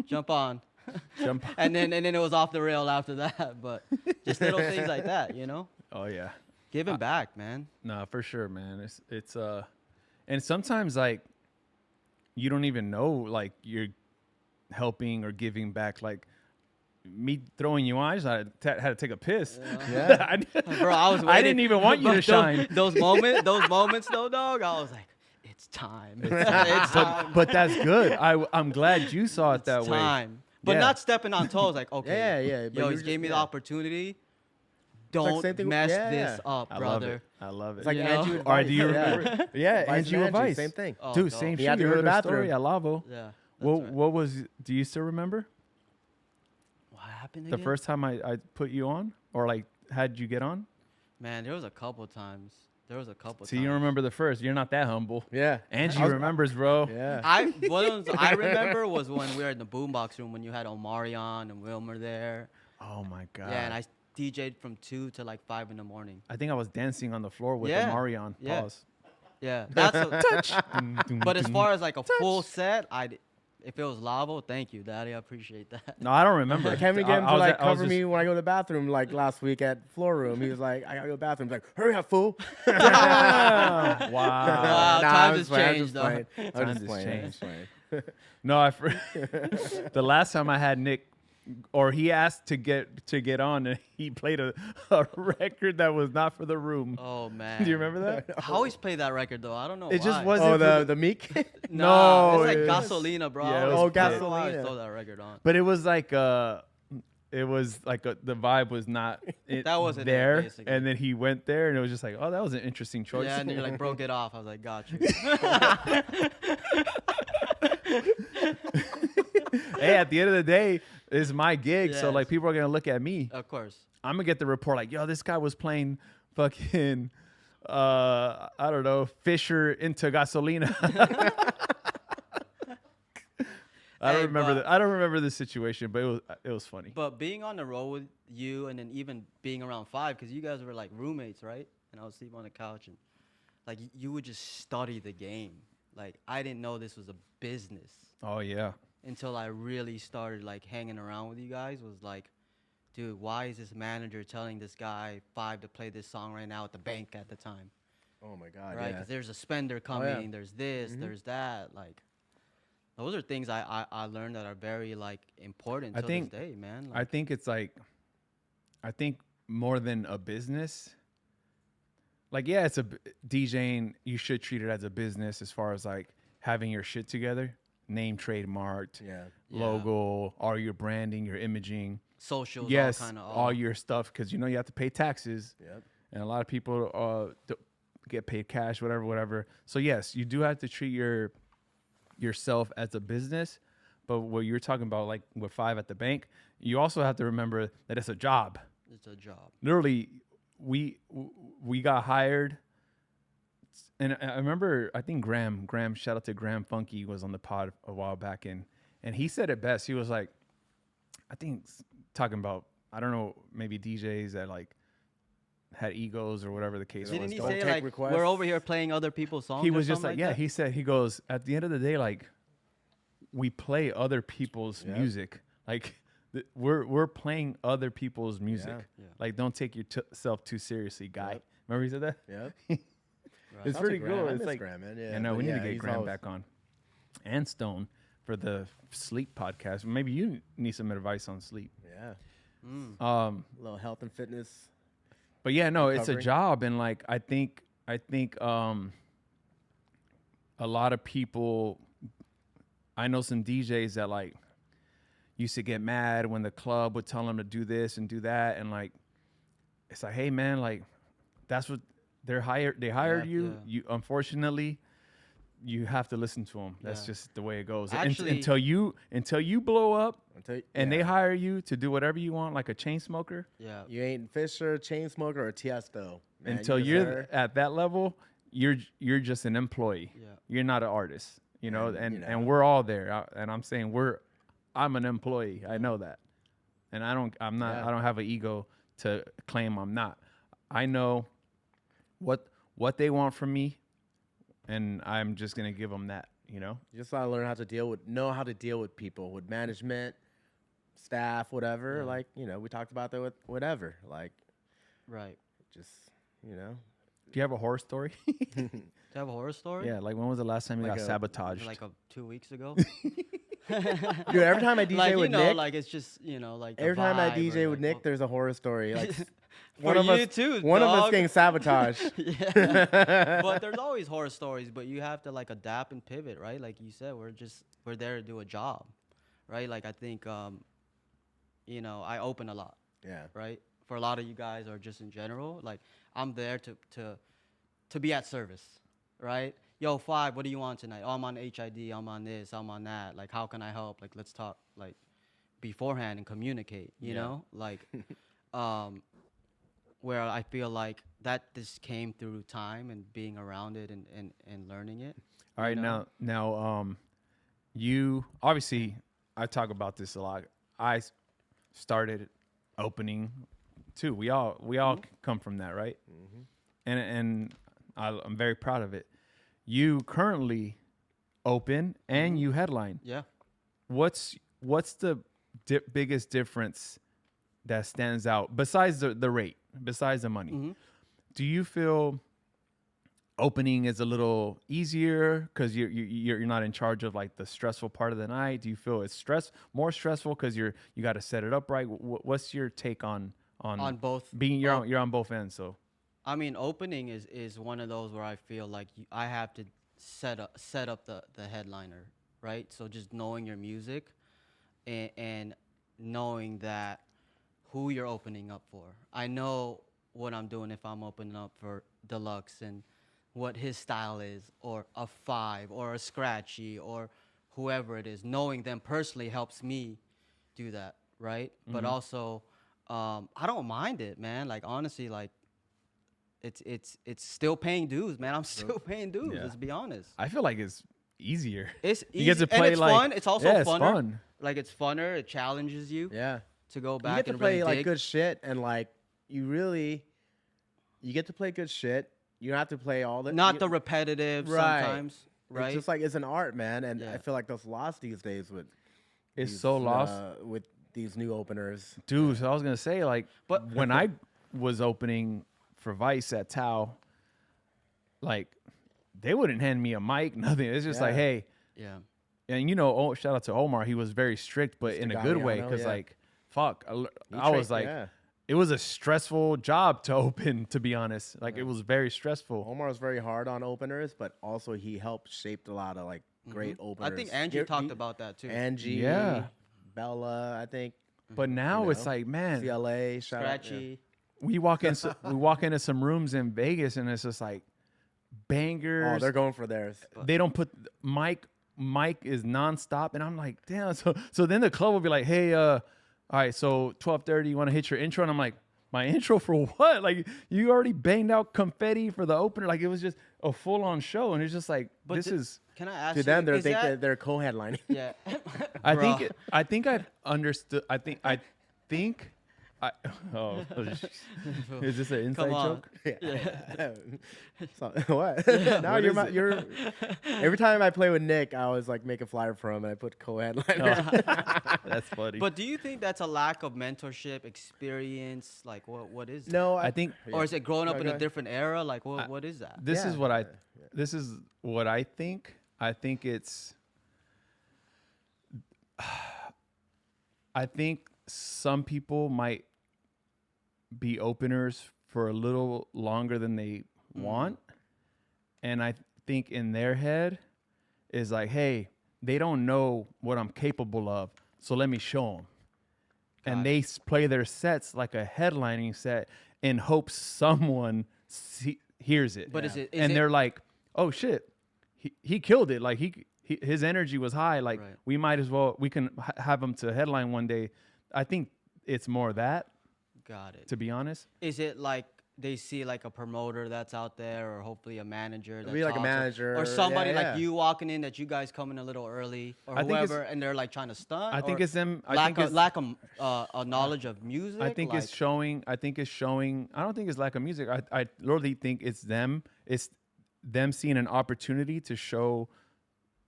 Jump on. Jump. And then it was off the rail after that. But just little things like that, you know? Oh yeah. Giving back, man. No, for sure, man. It's and sometimes like you don't even know like you're helping or giving back. Like me throwing you on, I just had to take a piss. Yeah. Bro, I was waiting. I didn't even want you to But shine. Those moments though, dog, I was like, it's time. It's time. But that's good. I'm glad you saw it that It's way. time. But Yeah. not stepping on toes. Like, okay. Yeah. But Yo, you he's just- gave me the yeah. opportunity. like Don't same thing with- mess yeah. this up, I brother. love it. It's like You know? Angie with Or Vice. do you remember? Yeah, Vice Angie and with Vice. Same thing. Oh, Dude, dope. same He shit. had to You go to heard the her story bathroom. at Lavo. Yeah. What right. what was? Do you still remember What happened the again? first time I put you on, or like had you get on? Man, there was a couple times. So you remember the first. You're not that humble. Yeah. Angie I was- remembers, bro. Yeah. What I remember was when we were in the boombox room when you had Omarion and Wilmer there. Oh my god. Yeah, and I DJ'd from 2 to like 5 in the morning. I think I was dancing on the floor with Yeah. Amari on. Yeah. Pause. Yeah, that's a, Touch. but as far as like a full set, if it was Lavo, thank you, Daddy. I appreciate that. No, I don't remember. I can't even get him I to was like at- I was cover just- me when I go to the bathroom. Like last week at floor room, he was like, "I gotta go to the bathroom." He's like, "Hurry up, fool!" Damn. Wow. Wow, Nah, times I'm has just playing, changed, I'm just though. playing. I'm Times just has playing. I'm changed. just playing. No, the last time I had Nick, or he asked to get on, and he played a record that was not for the room. Oh man. Do you remember that? I always play that record though. I don't know. It just why. wasn't. Oh, for the Meek. Nah, No, it's like it was- Gasolina, bro. yeah, I it always was play- Gasolina. I always throw that record on. But it was like it was like the vibe was not That wasn't it, there, basically. and then he went there, and it was just like, oh, that was an interesting choice. Yeah, and you're like, bro, get off. I was like, got you. Hey, at the end of the day, it's my gig, so like Yes. people are gonna look at me. Of course. I'm gonna get the report like, yo, this guy was playing fucking, I don't know, Fisher into Gasolina. I don't Hey, remember but- I don't remember the situation, but it was funny. But being on the road with you, and then even being around Five, because you guys were like roommates, right? And I would sleep on the couch, and like you would just study the game. Like I didn't know this was a business Oh yeah. until I really started like hanging around with you guys. Was like, dude, why is this manager telling this guy Five to play this song right now at the bank at the time? Oh my God. Right? Yeah. Because there's a spender Oh, yeah. coming. There's this. There's that. Like, those are things I learned that are very like important I to think- this day, man. I think it's like, I think more than a business. Like, yeah, it's DJing. You should treat it as a business as far as like having your shit together, name trademarked, Yeah. Yeah. logo, all your branding, your imaging. socials, Yes, all kind of all your stuff, because you know you have to pay taxes, Yep. and a lot of people get paid cash, whatever. So yes, you do have to treat yourself as a business. But what you're talking about, like with Five at the bank, you also have to remember that it's a job. It's a job. Literally, we got hired, and I remember, I think Graham, shout out to Graham Funky, was on the pod a while back, and he said it best. He was like, I think talking about, I don't know, maybe DJs that like had egos or whatever the case Didn't was. he don't say take like requests. we're over here playing other people's songs? He or was just something like, yeah, that? he said, he goes, at the end of the day, like, we play other people's Yep. music. Like, we're playing other people's music. Yeah. Like, don't take yourself too seriously, guy. Yep. Remember he said that? Yep. It's Shout out to pretty Graham. cool. I It's miss like, Graham, man. Yeah. I know, but we need to yeah, get he's Graham always- back on. And Stone for the sleep podcast. Maybe you need some advice on sleep. Yeah. Mm. A little health and fitness. But yeah, no, it's a Recovering. job, and like I think a lot of people, I know some DJs that like used to get mad when the club would tell them to do this and do that, and like it's like, hey man, like that's what they hired you. Yeah. You unfortunately you have to listen to them. That's Yeah. just the way it goes. Actually- until you blow up and they yeah. hire you to do whatever you want, like a chain smoker. Yeah. You ain't Fisher, chain smoker, or Tiesto. Man. Until just you're there. at that level, you're just an employee. Yeah. You're not an artist, you know. And, And you know. and we're all there. And I'm saying I'm an employee. I know that, and I'm not. Yeah. I don't have an ego to claim I'm not. I know what they want from me, and I'm just gonna give them that. You know. You just gotta learn how to know how to deal with people, with management, staff, whatever. Yeah. Like, we talked about that with whatever. Like, Right. just, Do you have a horror story? Do you have a horror story? Yeah. Like when was the last time you Like got a- sabotaged? Like 2 weeks ago. Dude, every time I DJ like, with you know, Nick, like it's just, like the every time I vibe or, DJ with like, Nick, what- there's a horror story. Like, For you too, one of us dog. getting sabotaged. Yeah. But there's always horror stories, but you have to like adapt and pivot, right? Like you said, we're there to do a job, right? Like I think, I open a lot, Yeah. right? For a lot of you guys or just in general, like I'm there to be at service, right? Yo, Five, what do you want tonight? Oh, I'm on HID, I'm on this, I'm on that. Like, how can I help? Like, let's talk like beforehand and communicate, you Yeah. know? Like, where I feel like that just came through time and being around it and learning it. All right, you know? now, you obviously, I talk about this a lot. I started opening too. We all come from that, right? And I'm very proud of it. You currently open and you headline. Yeah. What's the biggest difference that stands out besides the rate, besides the money? Mhm. Do you feel opening is a little easier because you're not in charge of like the stressful part of the night? Do you feel it's more stressful because you got to set it up right? What's your take on both being you're on both ends? So I mean, opening is one of those where I feel like I have to set up the headliner, right? So just knowing your music and knowing that who you're opening up for. I know what I'm doing if I'm opening up for Deluxe and what his style is, or a Five, or a Scratchy, or whoever it is. Knowing them personally helps me do that, right? But also, I don't mind it, man. Like honestly, like it's still paying dues, man. I'm still paying dues. Yeah. Let's be honest. I feel like it's easier. It's You easy get to and play it's like fun. It's also yeah, it's funner. fun. Like it's funner. It challenges you Yeah. to go You back get to and play really like dig. good shit, and like you get to play good shit. You don't have to play all the Not the repetitive Right. sometimes, right? It's just like it's an art, man, and Yeah. I feel like that's lost these days with It's these, so lost. with these new openers. Dude, so I was gonna say, like, But- when I was opening for Vice at Tao, like, they wouldn't hand me a mic, nothing. It's just like, Yeah. hey, yeah. and you know, shout out to Omar. He was very strict, but Mr. in a good way, Galliano, because yeah. like, fuck, You I was tra- like, yeah. it was a stressful job to open, to be honest. Like, it was very stressful. Omar was very hard on openers, but also he helped shape a lot of like great openers. I think Angie talked about that too. Angie, Yeah. Bella, I think But now You it's know? like, man, CLA, shout out, yeah. Scratchy. we walk into some rooms in Vegas, and it's just like bangers. Oh, they're going for theirs. They don't put Mike is nonstop, and I'm like, damn. So then the club will be like, hey, all right, so 12:30, you want to hit your intro? And I'm like, my intro for what? Like, you already banged out confetti for the opener. Like, it was just a full on show, and it's just like, But this thi- is. Can I ask To you? them, is they're that- they're co-headlining. Yeah. I Bruh. think I've understood. I think. I, oh, is this an inside Come on. joke? Yeah. So, what? Now What you're is it? you're. Every time I play with Nick, I always like make a flyer for him, and I put co-headliner. That's funny. But do you think that's a lack of mentorship, experience? Like, what is that? No, I think Or is it growing up No, in go a ahead. different era? Like, what is that? this is Yeah. what I. This is what I think. I think it's. I think some people might be openers for a little longer than they want. And I think in their head is like, hey, they don't know what I'm capable of, so let me show them. And they play their sets like a headlining set in hopes someone hears it. But is and it- they're like, oh shit, he killed it. Like his energy was high. Like Right. we might as well, we can have him to headline one day. I think it's more that, Got it. to be honest. Is it like they see like a promoter that's out there, or hopefully a manager? That Be like a talks, manager, or somebody yeah, like yeah. you walking in that you guys come in a little early, or I think it's- whoever, and they're like trying to stunt. I think or it's them. I lack think of it's lack of a knowledge of music. I think it's like- showing. I think it's showing. I don't think it's lack of music. I literally think it's them. It's them seeing an opportunity to show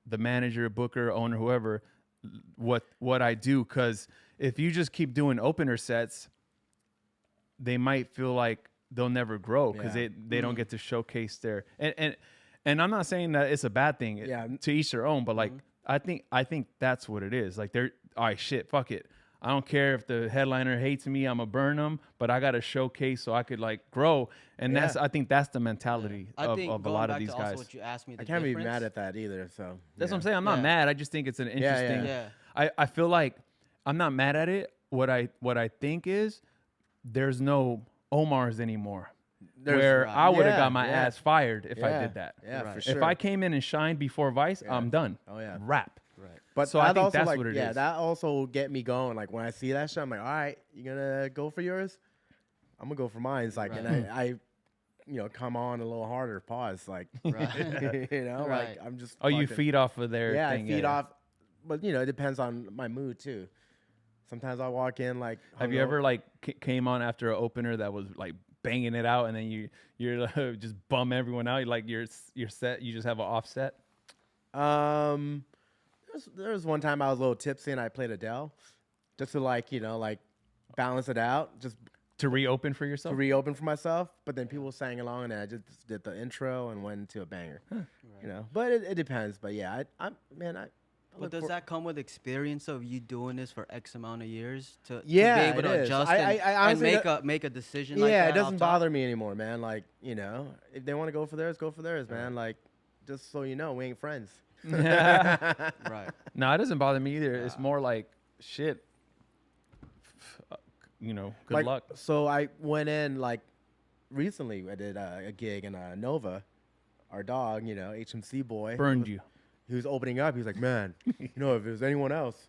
the manager, booker, owner, whoever, what I do. Because if you just keep doing opener sets, they might feel like they'll never grow because Yeah. they don't get to showcase their and I'm not saying that it's a bad thing. Yeah. To each their own. But like I think that's what it is. Like they're all right. Shit. Fuck it. I don't care if the headliner hates me. I'm gonna burn them, but I got to showcase so I could like grow. And Yeah. I think that's the mentality I of think a going lot of back these to also guys. what you asked me, the I can't be difference- mad at that either. So That's what I'm yeah. saying. I'm not Yeah. mad. I just think it's an interesting. Yeah. I feel like I'm not mad at it. What I think is there's no Omars anymore. Where Right. I would have Yeah, got my yeah. ass fired if I Yeah. did that. Yeah, Right. for If sure. If I came in and shined before Vice, I'm done. Oh, yeah. Rap. Right. But So I that think also, that's like, what it yeah, is. that also will get me going. Like when I see that shit, I'm like, all right, you gonna go for yours? I'm gonna go for mine. It's like, and I come on a little harder. Pause, like, Right. you know, Right. like I'm just. Oh, you fucking- feed off of their Yeah, thing. I feed off, but it depends on my mood too. Sometimes I walk in like. Have you ever like came on after an opener that was like banging it out, and then you're just bum everyone out? Like you're set. You just have an offset. There was one time I was a little tipsy and I played Adele, just to like balance it out, just To reopen for to yourself. reopen for myself. But then people sang along and I just did the intro and went into a banger. But it depends. But yeah, I But look does for- that come with experience of you doing this for X amount of years to Yeah, be able it to is. adjust I and honestly make a decision? Like Yeah, that it doesn't off top? bother me anymore, man. Like, if they want to go for theirs, man. Like, just so you know, we ain't friends. Right. No, it doesn't bother me either. It's more like shit. good like, luck. So I went in like recently. I did a gig in Nova. Our dog, HMC boy, Burned you. He was opening up. He was like, "Man, if it was anyone else,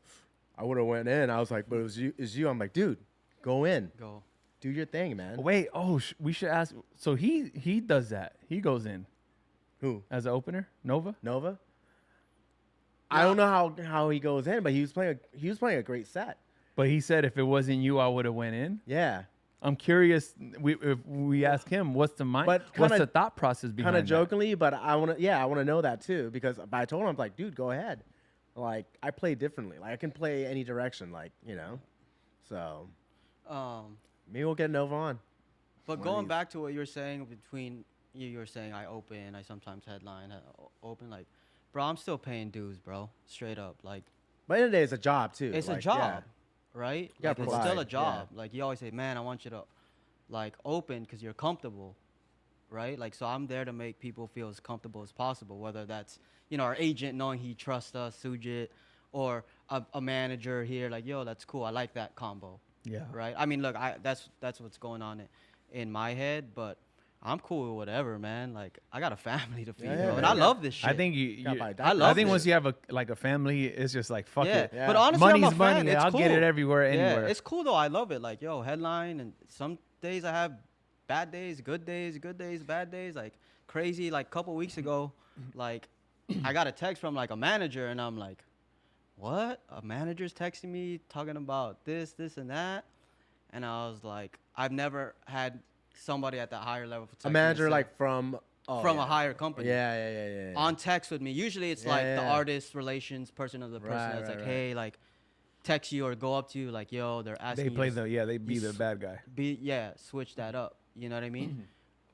I would have went in." I was like, "But it was you. It's you." I'm like, "Dude, go in, Go. do your thing, man." Wait, we should ask. So he does that. He goes in Who? as an opener, Nova. Nova? I don't know how he goes in, but he was playing a great set. But he said if it wasn't you, I would have went in. Yeah. I'm curious. If we ask him, what's the mind? But what's kinda- the thought process behind Kind of that? jokingly, but I want to know that too, because I told him, I'm like, "Dude, go ahead." Like, I play differently. Like, I can play any direction, So maybe we'll get Nova on. But One of going these. back to what you're saying between you were saying I open, I sometimes headline, open. Like, bro, I'm still paying dues, bro. Straight up, like But in the day, it's a job too. it's a Like, job, yeah. right? You Like, gotta it's still a provide, job. Like you always say, man, I want you to like open because you're comfortable, right? Like so, I'm there to make people feel as comfortable as possible. Whether that's our agent knowing he trusts us, Sujit, or a manager here, like yo, that's cool. I like that combo. Yeah. Right. I mean, look, that's what's going on in my head, but I'm cool with whatever, man. Like I got a family to feed, Yeah, bro, yeah, and yeah. I love this shit. I think you. Gotta buy I I love think this. once you have a family, it's just like fuck it. Yeah. But honestly, Money's I'm a fan. money. It's I'll cool. get it everywhere, anywhere. Yeah, it's cool though. I love it. Like, yo, headline, and some days I have bad days, good days, bad days. Like crazy. Like a couple weeks ago, like I got a text from like a manager, and I'm like, what? A manager's texting me talking about this, and that, and I was like, I've never had somebody at that higher level. text A me manager say- like from from a higher company. Yeah. On text with me. Usually it's Yeah, like the yeah. artist relations person of the person Right, that's right, like, right. hey, like text you or go up to you like, yo, they're asking They you play to they be you the s- bad guy. switch that up. You know what I mean?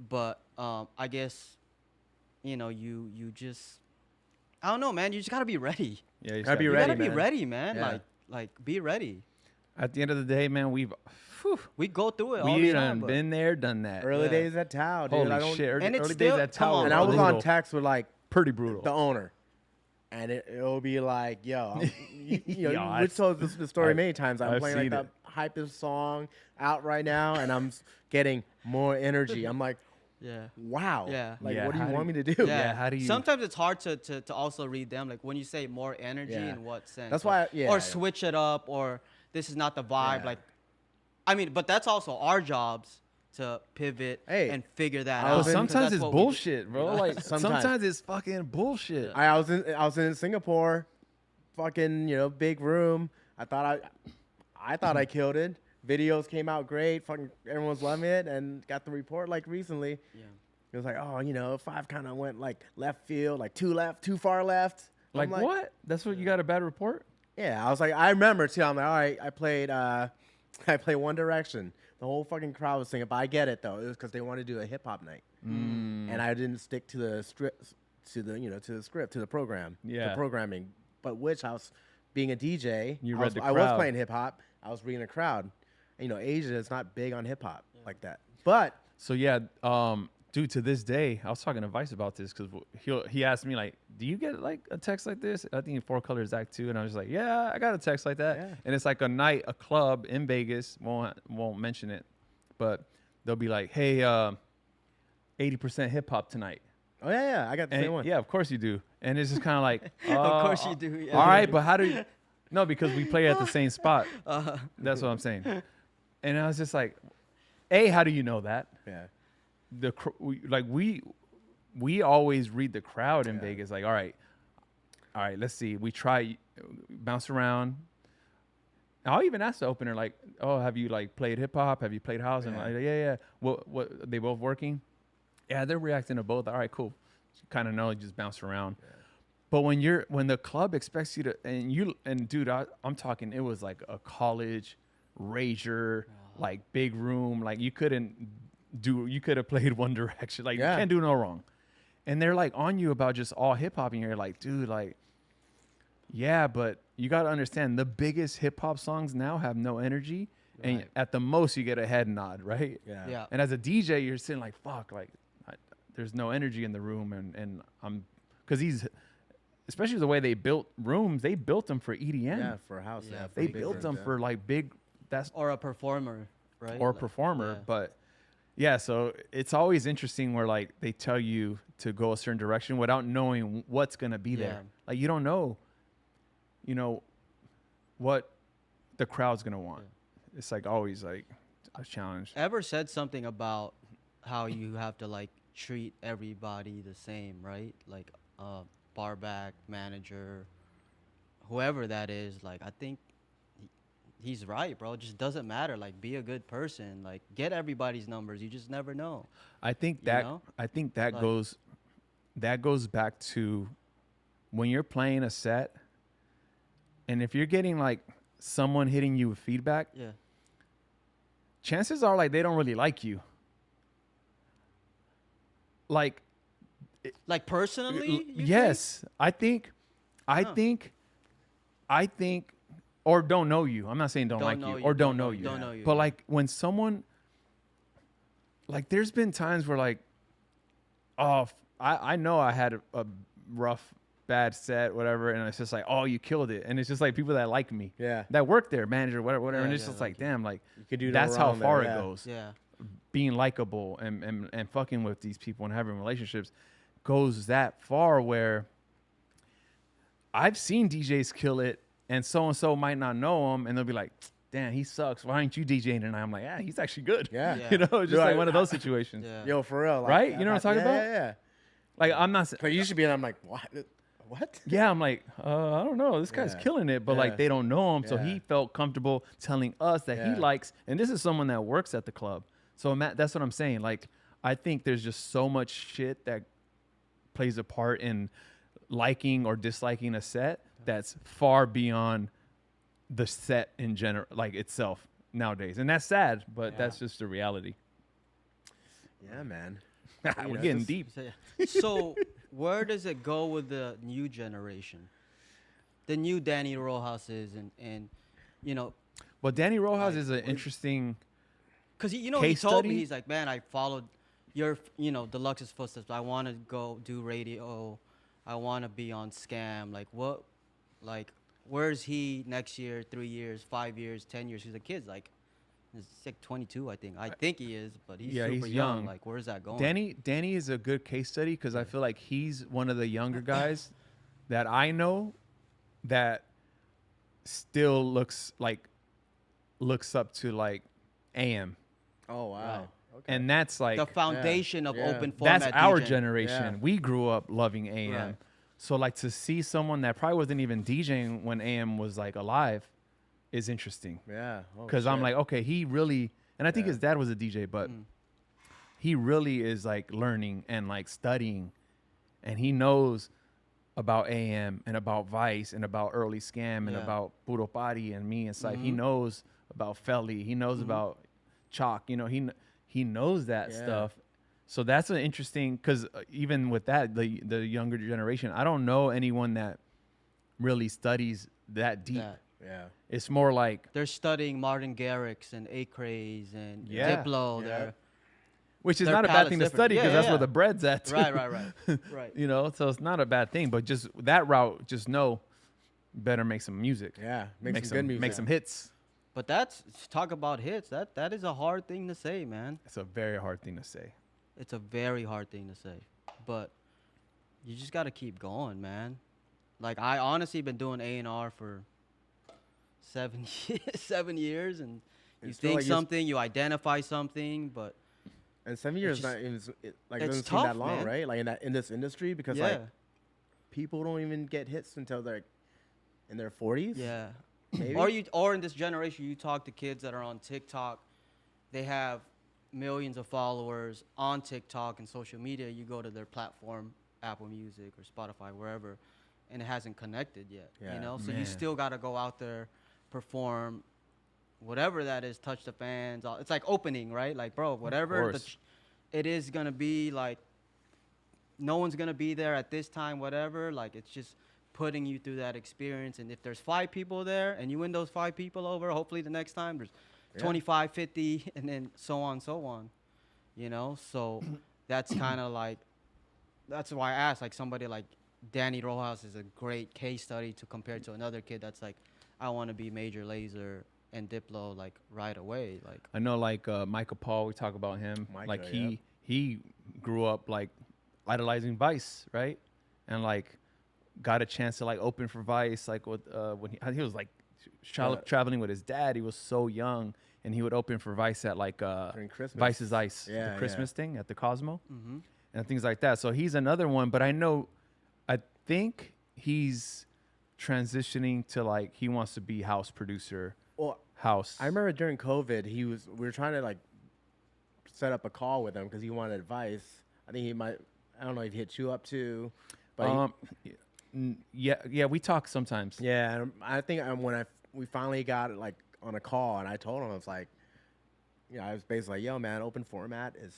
But I guess you just I don't know, man. You just gotta be ready. Yeah, you Gotta be You ready, gotta be man. ready, man. Yeah. Like be ready. At the end of the day, man, We go through it all we the done time. But been there, done that. Early Yeah. days at Tao, dude. Holy shit! And it's early still- days at come Tower. on, And I was brutal. on text with like pretty brutal. the owner, and it'll be like, "Yo, Yo, we I- told the story I- many times. I'm I've playing like seen the hypest song out right now, and I'm getting more energy. I'm like, yeah. wow, Yeah. Like, Yeah, what do you how do want you- me to do? Yeah, how do you- Sometimes it's hard to also read them. Like when you say more energy, Yeah. in what sense? That's Like, why- yeah, Or yeah. switch it up, or this is not the vibe. Yeah. Like, I mean, but that's also our jobs to pivot Hey, and figure that I out. But was in- because sometimes that's it's what we do. bullshit, bro. Like Sometimes. sometimes it's fucking bullshit. I was in Singapore, fucking big room. I thought I killed it. Videos came out great. Fucking everyone's loving it, and got the report like recently. Yeah. It was like, oh, 5 kind of went like left field, like too far left. I'm Like what? That's what you got a bad report? Yeah, I was like, I remember too. I'm like, all right, I played One Direction. The whole fucking crowd was singing, but I get it though. It was because they wanted to do a hip hop night, and I didn't stick to the script, to the script, to the program, Yeah. to programming. But which I was being a DJ, You I read was, the I was crowd. playing hip hop. I was reading a crowd. And, Asia is not big on hip hop like that, but So yeah, dude, to this day, I was talking to Vice about this because he asked me like, "Do you get like a text like this?" I think in Four Colors Act 2, and I was like, "Yeah, I got a text like that." Yeah. And it's like a club in Vegas. Won't mention it, but they'll be like, "Hey, 80% hip hop tonight." oh yeah, I got the And same one. yeah, of course you do. And it's just kind of like, Of course you do. Yeah. All right, but how do you? No, because we play at the same spot. Uh-huh. That's what I'm saying. And I was just like, "A, how do you know that?" Yeah. We always read the crowd in Yeah. Vegas. Like, all right, let's see. We try bounce around. I'll even ask the opener, like, "Oh, have you like played hip hop? Have you played house?" And Yeah. like, yeah. What? They both working? Yeah, they're reacting to both. All right, cool. Kind of know, just bounce around. But when the club expects you to, and dude, I'm talking, it was like a college rager, like big room, like you could have played One Direction, like Yeah. you can't do no wrong. And they're like on you about just all hip hop, and you're like, dude, like, yeah, but you got to understand the biggest hip hop songs now have no energy, and Right. at the most you get a head nod, right? Yeah. Yeah. And as a DJ, you're sitting like, fuck, like, there's no energy in the room, and I'm, because especially the way they built rooms, they built them for EDM. Yeah, for a house. Yeah, Yeah, for They big built rooms, them yeah. for like big that's or a performer, right? or Like, performer, yeah. but yeah, so it's always interesting where like they tell you to go a certain direction without knowing what's gonna be Yeah. there. Like you don't know, what the crowd's gonna want. It's like always like a challenge. Ever said something about how you have to like treat everybody the same, right? Like bar back manager, whoever that is. Like I think he's right, bro. It just doesn't matter. Like be a good person. Like get everybody's numbers. You just never know. I think You that know? I think that Like- goes back to when you're playing a set, and if you're getting like someone hitting you with feedback, Yeah. chances are like they don't really like you. Like Like personally, you think? yes, I think or don't know you. I'm not saying don't like know you you, or don't know you. don't know you, But yeah. like when someone like there's been times where like I know I had a rough bad set whatever, and it's just like, oh, you killed it, and it's just like people that like me, Yeah. that work there, manager, whatever, and Yeah, it's yeah, just like like damn, like You could do no that's how wrong far there, it yeah. goes. Yeah. Being likable and fucking with these people and having relationships goes that far where I've seen DJs kill it and so might not know him and they'll be like, damn, he sucks. Why aren't you DJing tonight? I'm like, yeah, he's actually good. Yeah. Yeah. You know, just Dude, like one of those situations. Yeah. Yo, for real. Like, Right? You know what I'm talking yeah, about? Yeah. Like I'm not But you should be, and I'm like, what? What? yeah, I'm like, I don't know. This guy's Yeah. killing it, but Yeah. like they don't know him. So Yeah. he felt comfortable telling us that he Yeah. likes, and this is someone that works at the club. So that's what I'm saying. Like, I think there's just so much shit that plays a part in liking or disliking a set that's far beyond the set in general, like itself nowadays. And that's sad, but Yeah. that's just the reality. Yeah, man. We're know, getting just- deep. So where does it go with the new generation? The new Danny Rojas's and you know, Well, Danny Rojas Like, is an interesting. because he Case told study? me, he's like, man, I followed your Deluxe's footsteps. I want to go do radio. I want to be on Scam. Like what? Like where's he next year? 3 years, 5 years, 10 years? He's a kid. Like he's like 22, I think. I think he is, but he's Yeah, super he's young. young. Like where's that going? Danny is a good case study because I feel like he's one of the younger guys that I know that still looks up to like AM, Oh, wow. Right. Okay. and that's like the foundation of yeah. open format. that's our DJing. generation. Yeah. We grew up loving AM, Right. so like to see someone that probably wasn't even DJing when AM was like alive is interesting. Yeah. Oh, Because I'm shit. like, okay, he really, and I think Yeah. his dad was a DJ, but he really is like learning and like studying, and he knows about AM and about Vice and about early Scam and Yeah. about Puro Party and me and Syfe. He knows about Felly. He knows about Chalk. You know, he knows that Yeah. stuff. So that's an interesting, because even with that, the younger generation, I don't know anyone that really studies that deep. That. Yeah. It's more like, They're studying Martin Garrix and Acraze and Yeah. Diplo. Yeah. They're which is Their not a bad palate's thing to different. study because Yeah, that's yeah, where yeah. the bread's at. Too. right. You know, so it's not a bad thing, but just that route, just know, better make some music. Yeah. Make some good music. Make some hits. But that's talk about hits. That is a hard thing to say, man. It's a very hard thing to say. It's a very hard thing to say. But you just got to keep going, man. Like I honestly been doing A&R for 7 years, and you It's still think like you s- something, you identify something, but And 7 years, just- not even, like, it's it doesn't seem that tough, long, man. right? Like, in this industry, because, yeah, like, people don't even get hits until they're in their 40s. yeah. Maybe? Or in this generation, you talk to kids that are on TikTok, they have millions of followers on TikTok and social media. You go to their platform, Apple Music or Spotify, wherever, and it hasn't connected yet. Yeah. You know, so Man. you still got to go out there, perform, whatever that is, touch the fans. It's like opening, right? Like, bro, whatever course. it is gonna be, like, no one's gonna be there at this time, whatever. Like, it's just putting you through that experience. And if there's 5 people there and you win those 5 people over, hopefully the next time there's Yeah. 25, 50, and then so on. You know, so that's kind of like, that's why I asked, like, somebody like Danny Rojas is a great case study to compare to another kid that's like, I want to be Major Lazer and Diplo like right away. Like I know, like Michael Paul. We talk about him. Micah, Like yep. he grew up like idolizing Vice, right? And like got a chance to like open for Vice. Like with when he was like traveling with his dad. He was so young, and he would open for Vice at like During Christmas. Vice's Ice, Yeah, the Christmas thing at the Cosmo, mm-hmm. and things like that. So he's another one. But I think he's transitioning to like he wants to be house producer. Well, House. I remember during COVID, we were trying to like set up a call with him because he wanted advice. I think he might. I don't know if he hit you up too, but yeah, we talk sometimes. yeah, I think we finally got like on a call, and I told him I was like, I was basically like, yo, man, open format is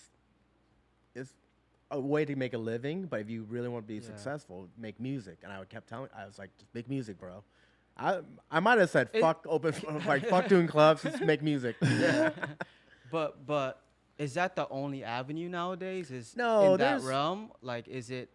a way to make a living, but if you really want to be successful, make music. And I kept telling, I was like, just make music, bro. I might have said fuck open, like fuck doing clubs, just make music. Yeah. But is that the only avenue nowadays? Is No, in that there's- realm? Like, is it?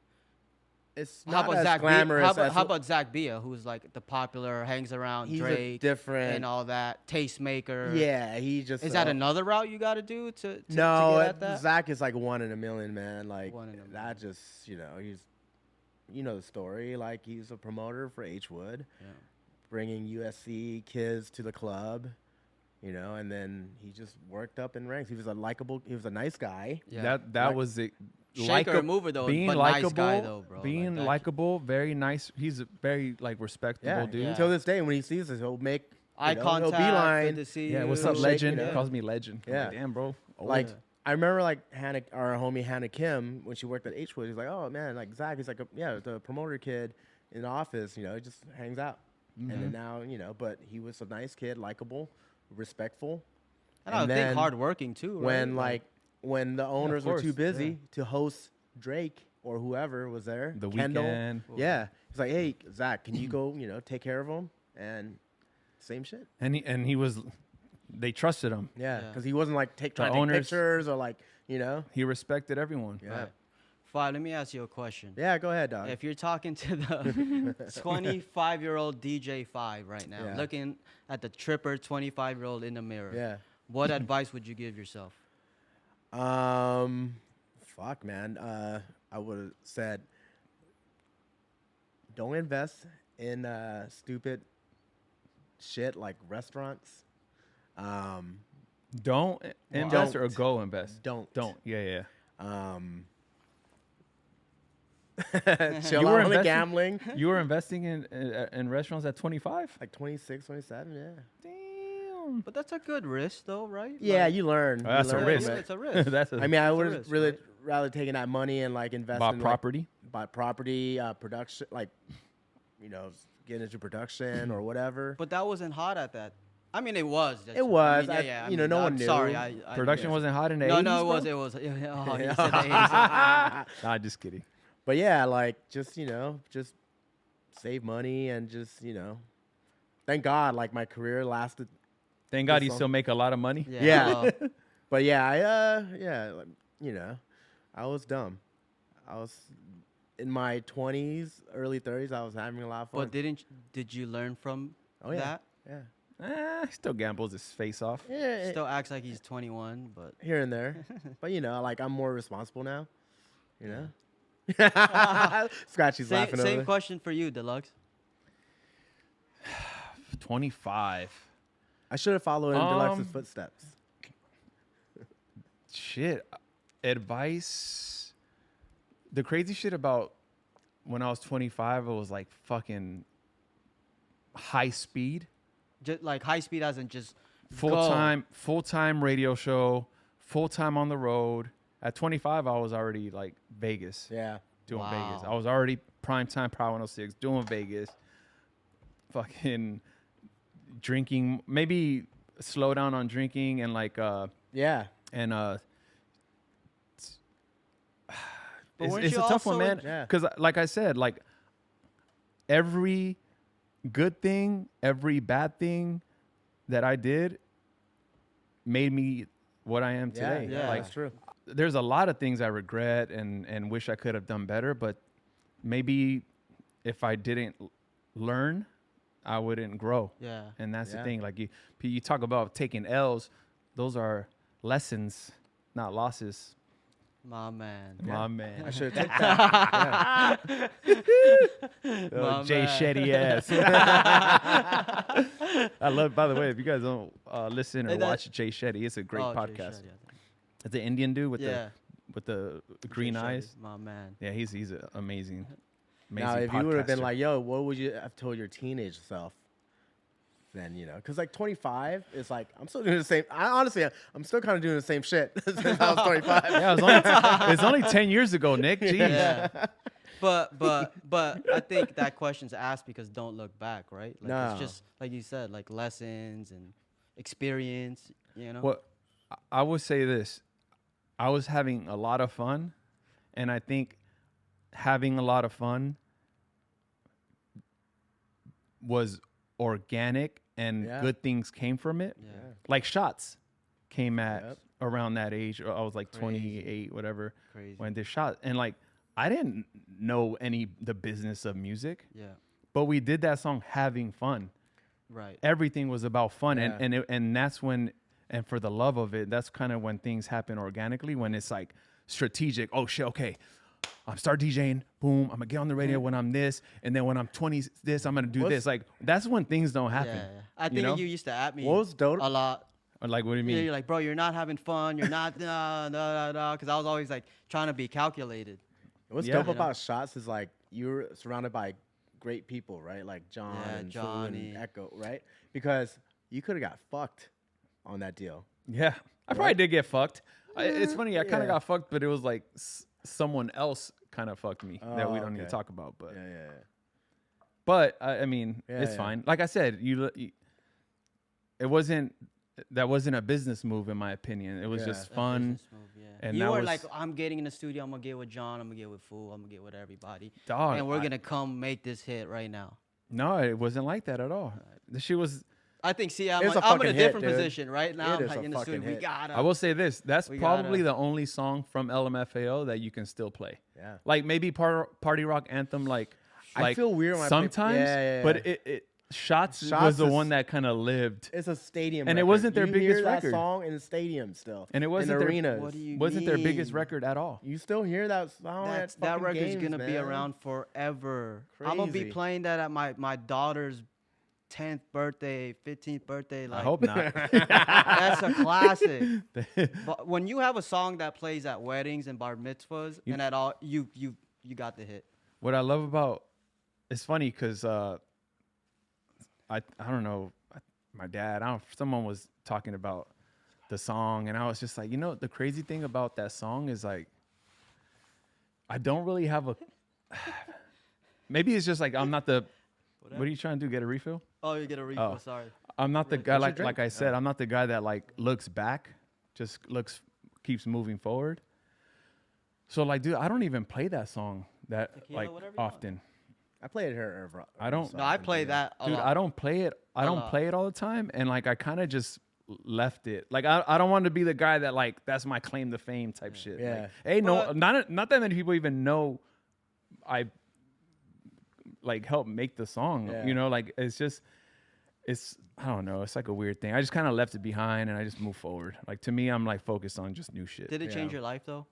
It's How not about as Zach? glamorous. How about Zach Bia, who's like the popular, hangs around He's a Drake different and all that, tastemaker? Yeah, he just Is that another route you got to do to no? get at that? Zach is like 1 in a million, man. Like 1 in a million. that, just he's, the story. Like he's a promoter for H Wood, Yeah. bringing USC kids to the club, and then he just worked up in ranks. He was a nice guy. Yeah. That Like- was it. Shaker mover though, being but likable, nice guy though, bro. being Like, that- likable, very nice. He's a very like respectable Yeah, dude. Yeah. Until this day, when he sees us, he'll make eye he'll contact. beeline. Good to see Yeah, you. what's up, Shake, legend? you He know? calls me legend. I'm Yeah. like, damn, bro. Like Yeah. I remember, like our homie Hannah Kim, when she worked at H Wood, he's like, oh man, like Zach, he's like, the promoter kid in the office, he just hangs out. And then now, but he was a nice kid, likable, respectful. And I think hardworking too. Right? When the owners were course, too busy to host Drake or whoever was there, The Kendall, Weeknd. yeah, he's like, hey Zach, can you go, take care of him? And same shit. And he was, they trusted him. Yeah, Yeah. because he wasn't like trying to take owners- pictures or like, He respected everyone. yeah. Right. Fine, let me ask you a question. Yeah, go ahead, dog. If you're talking to the 25-year-old DJ 5 right now, Yeah. looking at the tripper 25-year-old in the mirror, Yeah. what advice would you give yourself? Fuck, man. I would have said, don't invest in stupid shit like restaurants. Don't invest or Don't. go invest. Don't. Yeah. Chill You out were on the investing- gambling. You were investing in restaurants at 25? Like 26, 27, yeah. Damn. But that's a good risk, though, right? Yeah, Like, you learn. Oh, that's You a learn risk. from Yeah, it. it's a risk. That's a, I mean, I It's a would risk, really right? rather taking that money and like invest buy in property. buy property, production, like, get into production or whatever. But that wasn't hot at that. I mean, it was. It was. I mean, I- no one I'm knew. Sorry, Production wasn't hot in the No, 80s, no, bro? it was. Oh, he said the 80s. Nah, just kidding. But yeah, like just just save money and just thank God like my career lasted. Thank God This you song. still make a lot of money. Yeah. well, But yeah, I was dumb. I was in my 20s, early 30s. I was having a lot of fun. but did you learn from Oh, yeah. that? Yeah, He still gambles his face off. yeah, Still acts like he's 21, but here and there. But like I'm more responsible now. Scratchy's laughing same over. question for you, Deluxe. 25. I should have followed in Deluxe's Um, footsteps. Shit. Advice. The crazy shit about when I was 25, it was like fucking high speed. Just like high speed as in just Full-time radio show, full-time on the road. At 25, I was already like Vegas, Yeah. doing Vegas. Wow. I was already primetime Power 106 doing Vegas. Fucking drinking, maybe slow down on drinking and like Yeah. and But it's, weren't it's a you tough one, also man. in- Yeah. Because like I said, like every good thing, every bad thing that I did made me what I am Yeah. today. Yeah. Like That's true. there's a lot of things I regret and wish I could have done better, but maybe if I didn't learn I wouldn't grow. Yeah. And that's the Yeah. thing. Like you talk about taking L's, those are lessons, not losses. My man. My man. I should have took that. Yeah. My Jay man. Shetty ass. I love. By the way, if you guys don't listen or Hey, that- watch Jay Shetty, it's a great Oh, Jay podcast. Shetty, I think. It's the Indian dude with Yeah. the Jay green Shetty, eyes. My man. Yeah, he's an amazing. Now, if you would have been podcaster. like, "Yo, what would you have told your teenage self?" Then because like 25 is like I'm still doing the same. I'm still kind of doing the same shit since I was 25. yeah, it's only 10 years ago, Nick. Jeez. Yeah. But I think that question's asked because don't look back, right? Like No. it's just like you said, like lessons and experience, you know? Well, I would say this. I was having a lot of fun, and I think having a lot of fun was organic and Yeah. good things came from it. Yeah. Like Shots came at Yep. around that age. I was like Crazy. 28, whatever, Crazy. when they shot. And like, I didn't know the business of music, Yeah. but we did that song having fun. Right. Everything was about fun. Yeah. And that's when, and for the love of it, that's kind of when things happen organically, when it's like strategic. Oh shit, okay. I'm start DJing, boom, I'm gonna get on the radio when I'm this, and then when I'm 20 this, I'm gonna do What's- this. Like, that's when things don't happen. Yeah. I think know? you used to at me What was dope? a lot. Or like, what do you Yeah, mean? you're like, bro, you're not having fun. You're not, because I was always like trying to be calculated. What's Yeah. dope You know? about Shots is like you're surrounded by great people, right? Like John Yeah, and Fu Johnny. and Echo, right? Because you could have got fucked on that deal. Yeah, I probably did get fucked. It's funny, I kind Yeah. of got fucked, but it was like someone else kind of fucked me that we Oh, don't need to okay. talk about. But Yeah. but I mean, Yeah, it's yeah. fine. Like I said, it wasn't a business move in my opinion. It was Yeah. just A fun. business move, yeah. and you that were was- like, I'm getting in the studio. I'm gonna get with John. I'm gonna get with Fool. I'm gonna get with everybody. Dog, And we're gonna come make this hit right now. No, it wasn't like that at all. The shit was. I think. See, I'm, It's like, a I'm in a fucking hit, different dude. position right now. It I'm is like a in the studio. fucking We hit. gotta. I will say this. That's We probably gotta- the only song from LMFAO that you can still play. Yeah. Like maybe Party Rock Anthem. Like I feel weird when I play- sometimes. Yeah. But it Shots was Shots the is- one that kind of lived. It's a stadium, And it record. wasn't their you biggest hear that record. song in the stadium still, And it wasn't in their- arenas. What do you Wasn't their biggest mean? record at all. You still hear that song? That fucking record's games, gonna be man. around forever. I'm gonna be Crazy. playing that at my daughter's 10th birthday, 15th birthday. Like, I hope not. that's a classic. But when you have a song that plays at weddings and bar mitzvahs and at all, you got the hit. What I love about it's funny because I don't know, my dad, someone was talking about the song, and I was just like, the crazy thing about that song is like, I don't really have a. Maybe it's just like I'm not the. What are you trying to do? Get a refill? Oh, you get a refill. Oh. Sorry. I'm not the What's guy your like drink? I said. I'm not the guy that like looks back, just keeps moving forward. So like, dude, I don't even play that song that Tequila, like whatever you want. often. I played it here. I don't- No, I play that a Dude, lot. I don't play it. I A don't lot. play it all the time, and like I kind of just left it. Like I don't want to be the guy that like that's my claim to fame type shit. Yeah. Like, hey, no, But- not that many people even know I like helped make the song. Yeah. Like it's I don't know. It's like a weird thing. I just kind of left it behind, and I just moved forward. Like to me, I'm like focused on just new shit. Did it Yeah. change your life though?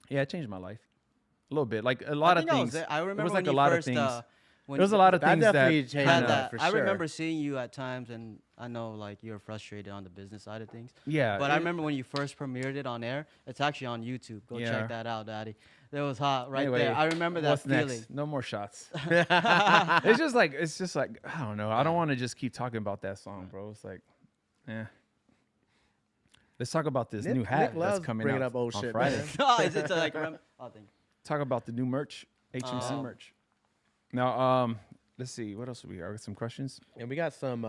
Yeah, it changed my life a little bit. Like a lot of think I was things. there. I remember it was when like a you lot first, of things. when There was you a lot of That things that definitely changed kinda- had my that. life for I sure. remember seeing you at times, and I know like you're frustrated on the business side of things. Yeah, But I remember when you first premiered it on air. It's actually on YouTube. Go Yeah. check that out, Daddy. That was hot right Anyway, there. I remember that What's feeling. next? No more shots. it's just like I don't know. I don't want to just keep talking about that song, bro. It's like, let's talk about this new hat Nick that's loves coming bringing out up old on shit, Friday. man. No, is it to like remember? Oh, thank you. Talk about the new merch, HMC Oh. merch. Now, let's see what else we got. Some questions. And we got some.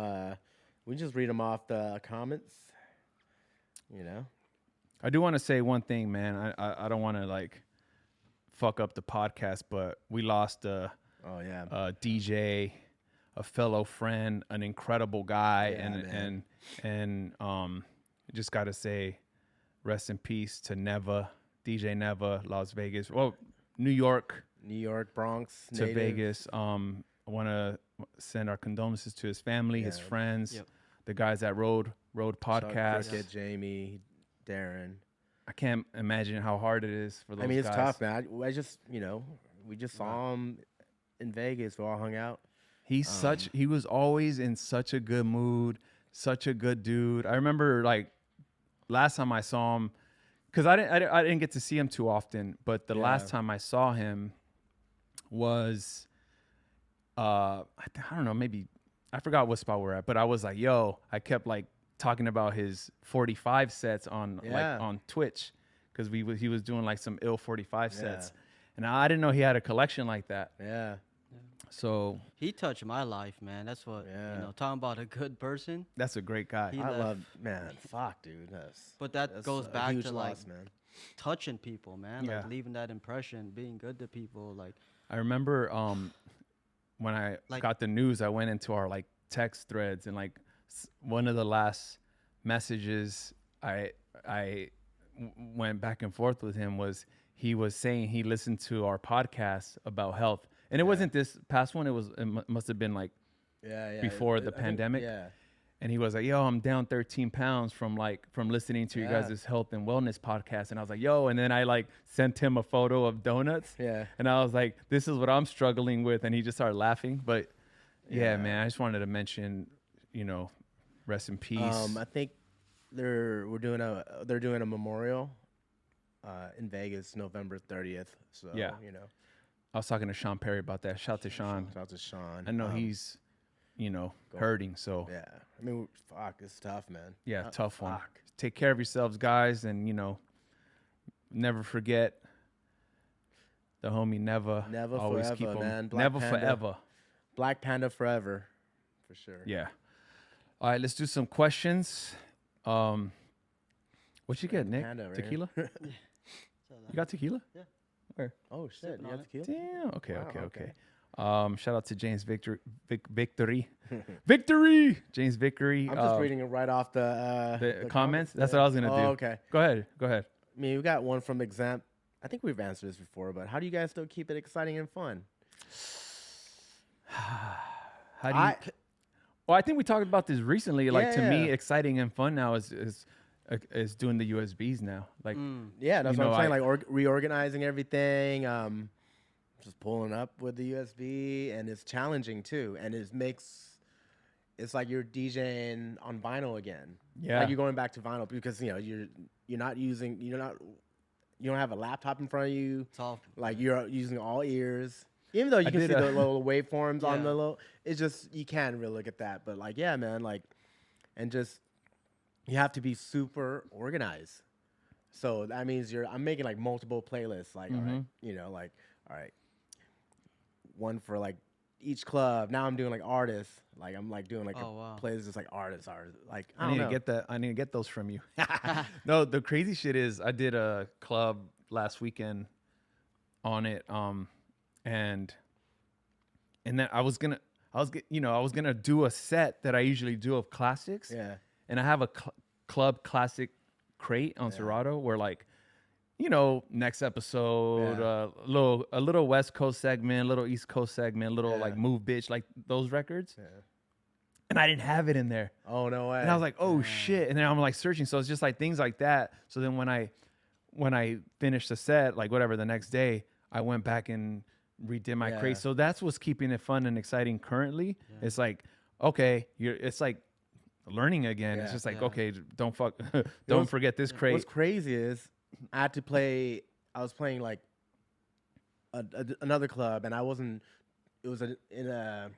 We just read them off the comments. I do want to say one thing, man. I don't want to like fuck up the podcast, but we lost Oh yeah. a DJ, a fellow friend, an incredible guy, Yeah, man. and just gotta say, rest in peace to Neva, DJ Neva, Las Vegas. Well, New York New York, Bronx, to native. Vegas. I want to send our condolences to his family, his Yeah. friends, Yep. the guys at Road Chuck, Podcast. Cricket, Jamie, Darren. I can't imagine how hard it is for those I mean, it's guys. tough, man. I just, we just saw him in Vegas. We all hung out. He was always in such a good mood, such a good dude. I remember like last time I saw him, because I didn't get to see him too often, but the last time I saw him was I don't know, maybe I forgot what spot we're at, but I was like, yo, I kept like talking about his 45 sets on like on Twitch, because he was doing like some ill 45 sets, and I didn't know he had a collection like that. Yeah. So He touched my life, man. That's what talking about a good person. that's a great guy. He I left. love, man. Fuck, dude. But that That's goes a back huge to like loss, man. touching people, man. Yeah. Like leaving that impression, being good to people. Like I remember when I Like- got the news, I went into our like text threads, and like one of the last messages I went back and forth with him was he was saying he listened to our podcast about health, and it wasn't this past one. It must have been like Yeah. before the I think- pandemic. yeah. And he was like, yo, I'm down 13 pounds from listening to you Yeah. guys' health and wellness podcast. And I was like, yo, and then I like sent him a photo of donuts. Yeah. And I was like, this is what I'm struggling with. And he just started laughing. But yeah, man, I just wanted to mention, rest in peace. I think they're doing a memorial in Vegas, November 30th. So Yeah. I was talking to Sean Perry about that. Shout out to Sean. Shout out to Sean. I know he's, hurting. So Yeah. I mean, fuck, it's tough, man. yeah, tough one. Fuck. Take care of yourselves, guys. And, never forget the homie Never. Never always forever, keep 'em- man. Black Never Panda. forever. Black Panda forever, for sure. Yeah. All right, let's do some questions. What you get, Nick? Panda right here. Tequila? You got tequila? Yeah. Where? Oh shit, Sipping you on got it. tequila? Damn. Okay, Wow, okay, okay. okay. Shout out to James Victory. Victory! James Victory. I'm just reading it right off the comments. That's what I was going to do. Oh, okay. Go ahead. I mean, we got one from Exempt. I think we've answered this before, but how do you guys still keep it exciting and fun? How do you... Well, I think we talked about this recently. Like, to me, Yeah. exciting and fun now is doing the USBs now. Like, Yeah, that's You what I'm know, saying. Like reorganizing everything, just pulling up with the USB, and it's challenging too. And it's like you're DJing on vinyl again. Yeah. like you're going back to vinyl because you don't have a laptop in front of you. it's all Like you're using all ears. Even though you can see the little waveforms on the little, it's just you can't really look at that. But like, yeah, man, like, and just you have to be super organized. So that means I'm making like multiple playlists. Like, all right, all right, one for like each club. Now I'm doing like artists. Like I'm like doing like Oh, wow. playlist just like artists. Like I I don't need know. to get that. I need to get those from you. No, the crazy shit is I did a club last weekend on it, and then I was gonna do a set that I usually do of classics. Yeah. And I have a club classic crate on Serato where like, next episode, a little West Coast segment, a little East Coast segment, a little like Move Bitch, like those records. Yeah. And I didn't have it in there. Oh no way. And I was like, oh shit. And then I'm like searching. So it's just like things like that. So then when I finished the set, like whatever, the next day, I went back and redid my crate. So that's what's keeping it fun and exciting currently. Yeah. It's like, okay, it's like learning again. It's just like, okay, don't forget this crate. What's crazy is I was playing like another club, and it was in a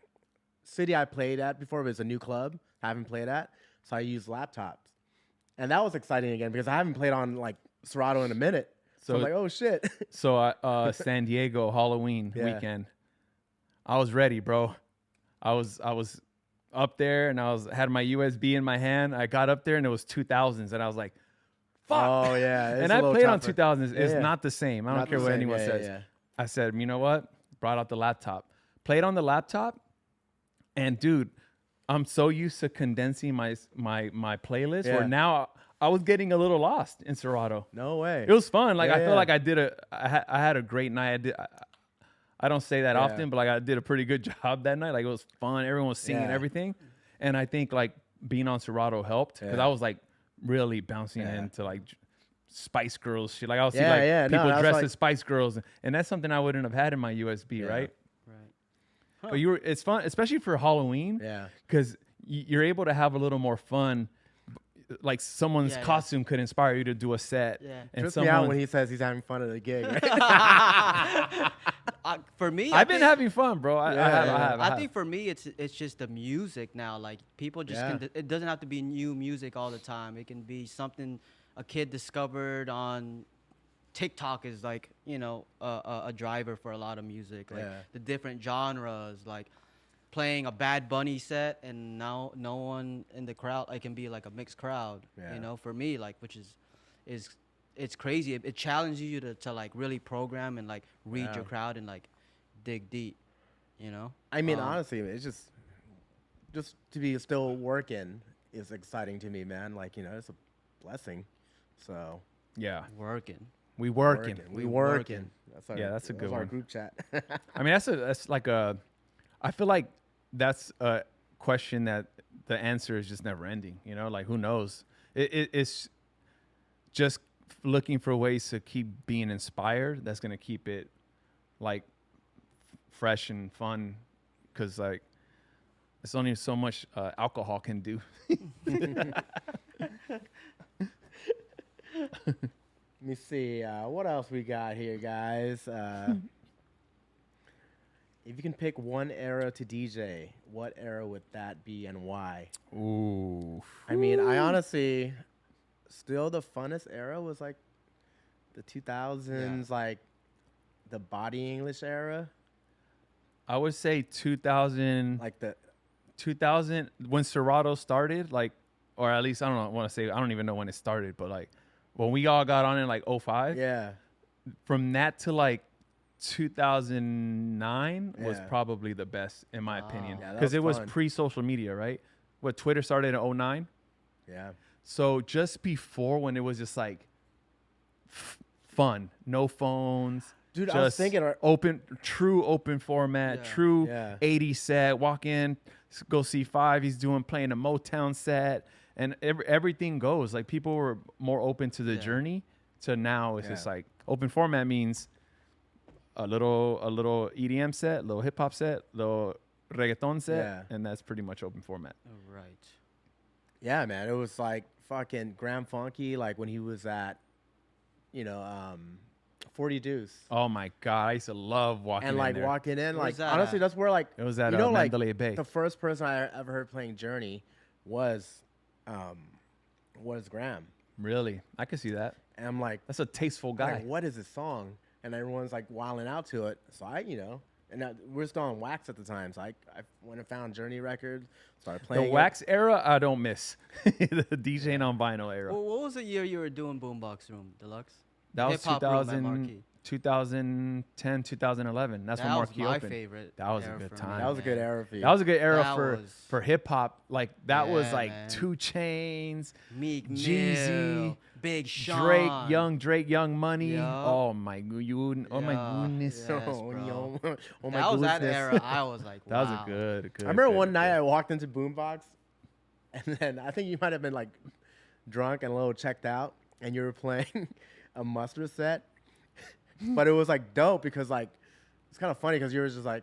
city I played at before, but it's a new club I haven't played at. So I used laptops. And that was exciting again because I haven't played on like Serato in a minute. So I'm like, oh shit. So San Diego Halloween weekend, I was ready, bro. I was up there and had my USB in my hand. I got up there and it was 2000s and I was like, fuck. Oh yeah. And I played on 2000s. It's not the same. I don't care what anyone says. Yeah. I said, you know what? Brought out the laptop. Played on the laptop. And dude, I'm so used to condensing my playlist where now I was getting a little lost in Serato. No way. It was fun. Like I feel like I had a great night. I don't say that Yeah. often, but like I did a pretty good job that night. Like it was fun. Everyone was singing Yeah. everything, and I think like being on Serato helped because Yeah. I was like really bouncing Yeah. into like Spice Girls shit. Like I'll see Yeah, like yeah. No, people that's dressed like- as Spice Girls, and that's something I wouldn't have had in my USB, Yeah. right? Right. But it's fun, especially for Halloween, Yeah. because you're able to have a little more fun. Like someone's Yeah, yeah. costume could inspire you to do a set, Yeah. and Trips me out when he says he's having fun at a gig. Right? For me, I've been having fun, bro. I have. I think for me, it's just the music now. Like people just Yeah. it doesn't have to be new music all the time. It can be something a kid discovered on TikTok is like a driver for a lot of music. Like Yeah. the different genres, like playing a Bad Bunny set, and now no one in the crowd. It can be like a mixed crowd. Yeah. For me, like which is it's crazy. It challenges you to like really program and like read Yeah. your crowd and like dig deep. I mean, honestly, it's just to be still working is exciting to me, man. Like, it's a blessing. So Yeah, working. we working. We working. That's our, Yeah, that's a good our one. group chat. I mean, that's like I feel like that's a question that the answer is just never ending. Like who knows? It's just looking for ways to keep being inspired. That's gonna keep it like fresh and fun, because like it's only so much alcohol can do. Let me see. What else we got here, guys? If you can pick one era to DJ, what era would that be and why? Ooh. I mean, I honestly, still the funnest era was like the 2000s, like the body English era. I would say 2000, Like the 2000 when Serato started, like, or at least I don't even know when it started, but like when we all got on in like 05, yeah, from that to like 2009 was Yeah. probably the best in my opinion, Yeah, that because was it was fun. pre-social media, right? What, Twitter started in 09? yeah, So just before, when it was just like fun, no phones, Dude, just I was thinking, true open format, Yeah. true Yeah. 80 set. Walk in, go see Five. He's playing a Motown set, and everything goes. Like people were more open to the Yeah. journey. To now, it's just Yeah. like open format means a little EDM set, little hip hop set, little reggaeton set, Yeah. and that's pretty much open format. Right. yeah, man. It was like fucking Grand Funky, like when he was at, 40 Deuce. Oh my god, I used to love walking And in like there. walking in, Where's like that honestly, at? that's where like It was at like Mandalay Bay. the first person I ever heard playing Journey was Graham, Really, I could see that. and I'm like, That's a tasteful guy. like, what is this song? And everyone's like wilding out to it. So we're still on Wax at the time. So I went and found Journey records, started The playing it. Wax era, I don't miss. The DJing on vinyl era. Well, what was the year you were doing Boombox Room Deluxe? That was Hip-hop room at 2000, Marquee. 2010, 2011. That's when That Marquee was my opened. favorite. That was a era good for time. me, That was a good man. era for you. That was a good era That was- for hip hop. Like that was Yeah, like man. 2 Chainz, Meek Jeezy, Mill, Big Sean, Drake, Young Money. Yup. Oh my goodness. Yes, oh, bro. oh my That was that goodness. era. I was like, That was wow. a good. I remember good, one night good. I walked into Boombox, and then I think you might have been like drunk and a little checked out, and you were playing a Mustard set, but it was like dope because like it's kind of funny because you were just like,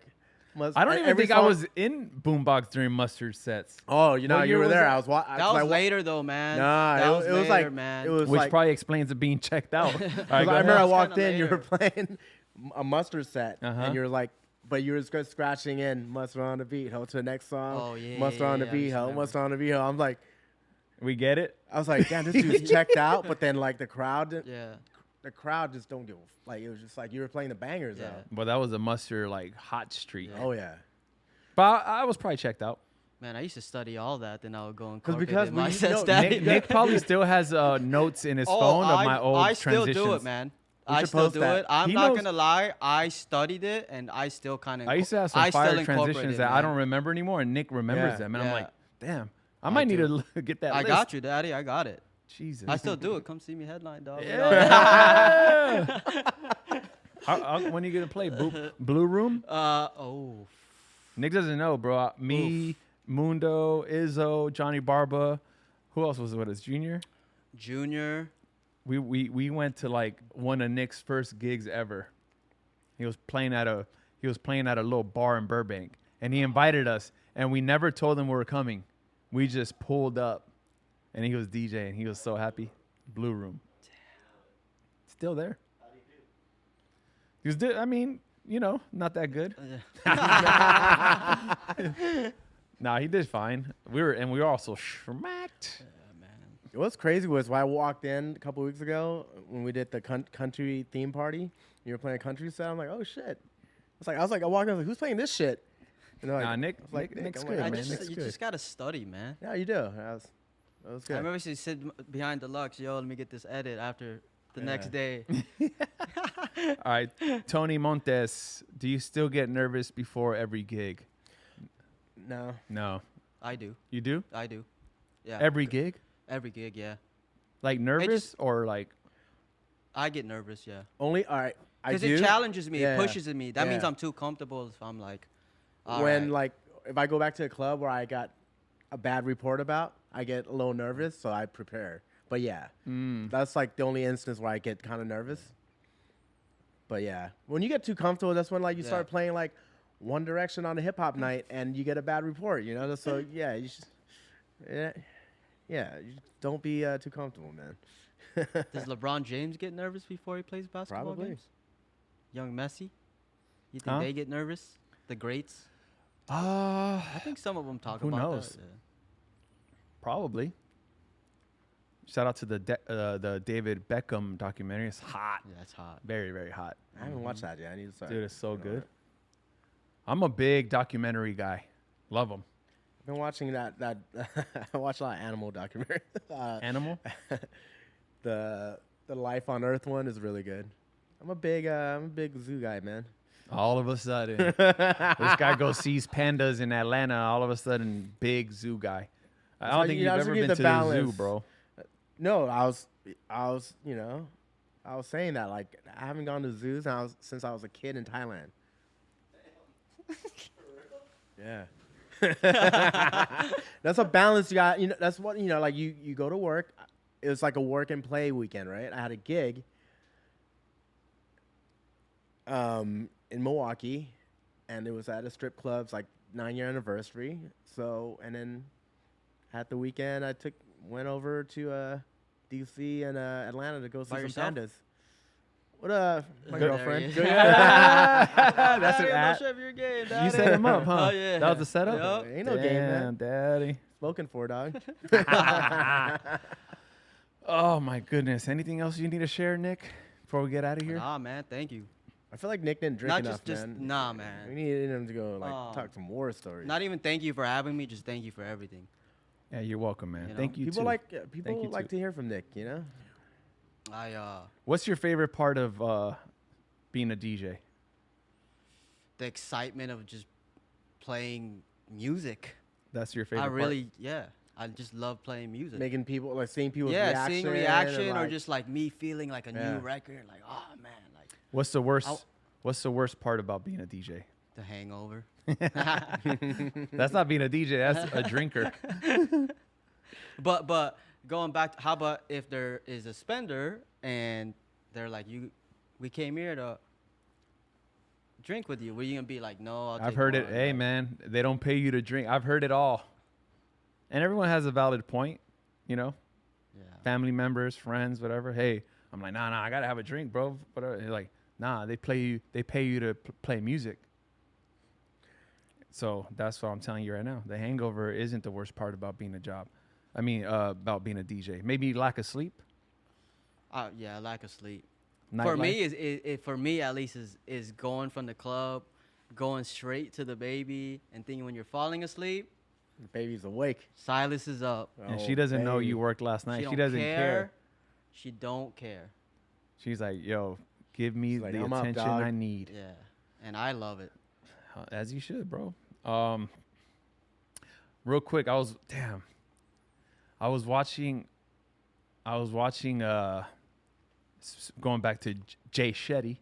I don't even every think I song- was in Boombox during Mustard sets. Oh, you What you year were was there. that? I was. That was later though, man. Nah, that was it was later, like man. it was Which like. probably explains it being checked out. All right, 'cause go I remember ahead. I It's walked kinda in, you were later. playing a Mustard set, Uh-huh. and you're like, but you were just scratching in Mustard on the beat, ho, to the next song. Oh, yeah, Mustard yeah, on the yeah, I beat, just ho, remember. Mustard on the beat, ho. I'm like, We get it. I was like, damn, this dude's checked out, but then like the crowd just don't give like it was just like you were playing the bangers Yeah. out. But that was a Mustard like hot streak. Yeah. Oh yeah. But I was probably checked out. Man, I used to study all that, then I would go and Because because my we- sets no, down. Nick probably still has notes in his phone of my old I still transitions. do it, man. We I should still post do that. it. I'm He not knows- gonna lie. I studied it, and I still kind of. I used to have some fire transitions that I don't remember anymore, and Nick remembers Yeah. them, and I'm Yeah. like, damn, I might need do. to get that. I list. got you, Daddy. I got it. Jesus. I still do it. Come see me headline, dog. Yeah. When are you gonna play Blue Room? Oh, Nick doesn't know, bro. Me, Mundo, Izzo, Johnny Barba. Who else was with us? Junior. We went to like one of Nick's first gigs ever. He was playing at a little bar in Burbank, and he invited us, and we never told him we were coming. We just pulled up, and he was DJing. He was so happy. Blue Room. Still there. He was, I mean, you know, not that good. Nah, he did fine. We were also schmacked. What's crazy was when I walked in a couple weeks ago when we did the country theme party. You were playing a country set. I'm like, oh shit! I was like, I walked in, I was like, who's playing this shit? And they're like, Nah, Nick. I was like, Nick's I'm good, like, man. you Nick's good. just gotta study, man. Yeah, you do. That was good. I remember she sit behind the Lux. Yo, let me get this edit after the next day. All right, Tony Montes. Do you still get nervous before every gig? No. No. I do. You do? I do. Yeah. Every gig? Every gig, yeah. Like nervous or like? I get nervous, yeah. Only all right. I Because do. it challenges me, Yeah. it pushes me. That means Yeah. I'm too comfortable if I'm like, all when right. like if I go back to a club where I got a bad report about, I get a little nervous, so I prepare. But yeah, that's like the only instance where I get kind of nervous. But yeah, when you get too comfortable, that's when like you start playing like One Direction on a hip hop night, and you get a bad report. You know, so yeah, you should, you don't be too comfortable, man. Does LeBron James get nervous before he plays basketball Probably. games? Young Messi? You think they get nervous? The greats? Uh, I think some of them talk Who about knows? that. Yeah. probably. Shout out to the David Beckham documentary. It's hot. Yeah, it's hot. Very, very hot. I haven't watched that yet. I need to start. Dude, it's so you know, good. I'm a big documentary guy. Love them. I've been watching that. I watch a lot of animal documentaries. Animal? The Life on Earth one is really good. I'm a big zoo guy, man. All of a sudden, this guy goes sees pandas in Atlanta. All of a sudden, big zoo guy. I don't like think you you've have to ever give been the to the zoo, balance. bro. No, I was saying that like I haven't gone to zoos since I was a kid in Thailand. Yeah. That's a balance you got. You know, that's what like you go to work. It was like a work and play weekend, right? I had a gig in Milwaukee, and it was at a strip club's like 9-year anniversary. So, and then at the weekend, I went over to DC and Atlanta to go see By some yourself? pandas. What my There girlfriend? he is. That's an act. You set him up, huh? Oh, yeah. That was the setup? Yup. Ain't no game, man. Daddy. Spoken for, dog. Oh, my goodness. Anything else you need to share, Nick, before we get out of here? Nah, man, thank you. I feel like Nick didn't drink Not enough, just man. nah, We man. needed him to go like Oh. talk some war stories. Not even thank you for having me, just thank you for everything. Yeah, you're welcome, man. You know, Thank you, people too. like Thank people you, like too. to hear from Nick, you know. What's your favorite part of being a DJ? The excitement of just playing music. That's your favorite I part? really, I just love playing music. Making people like seeing people's Yeah, reaction, seeing reaction or like, just like me feeling like a Yeah. new record, like oh man, like What's the worst? I'll- What's the worst part about being a DJ? The Hangover. That's not being a DJ. That's a drinker. But going back, how about if there is a spender and they're like, we came here to drink with you. Were you gonna be like, no? I'll I've take heard it. one," Hey, like- man, they don't pay you to drink. I've heard it all. And everyone has a valid point, you know. Yeah. Family members, friends, whatever. Hey, I'm like, nah, I gotta have a drink, bro. Whatever. They're like, nah, they pay you to play music. So that's what I'm telling you right now. The hangover isn't the worst part about being a job. I mean, about being a DJ. Maybe lack of sleep. Yeah, lack of sleep. Nightlife. For me, for me at least, is going from the club, going straight to the baby, and thinking when you're falling asleep, the baby's awake. Silas is up. And Oh, she doesn't know baby. you worked last night. She don't doesn't care. She don't care. She's like, yo, give me She's like, the "I'm up, attention dog." I need. Yeah, and I love it. As you should, bro. Real quick, I was watching going back to Jay Shetty.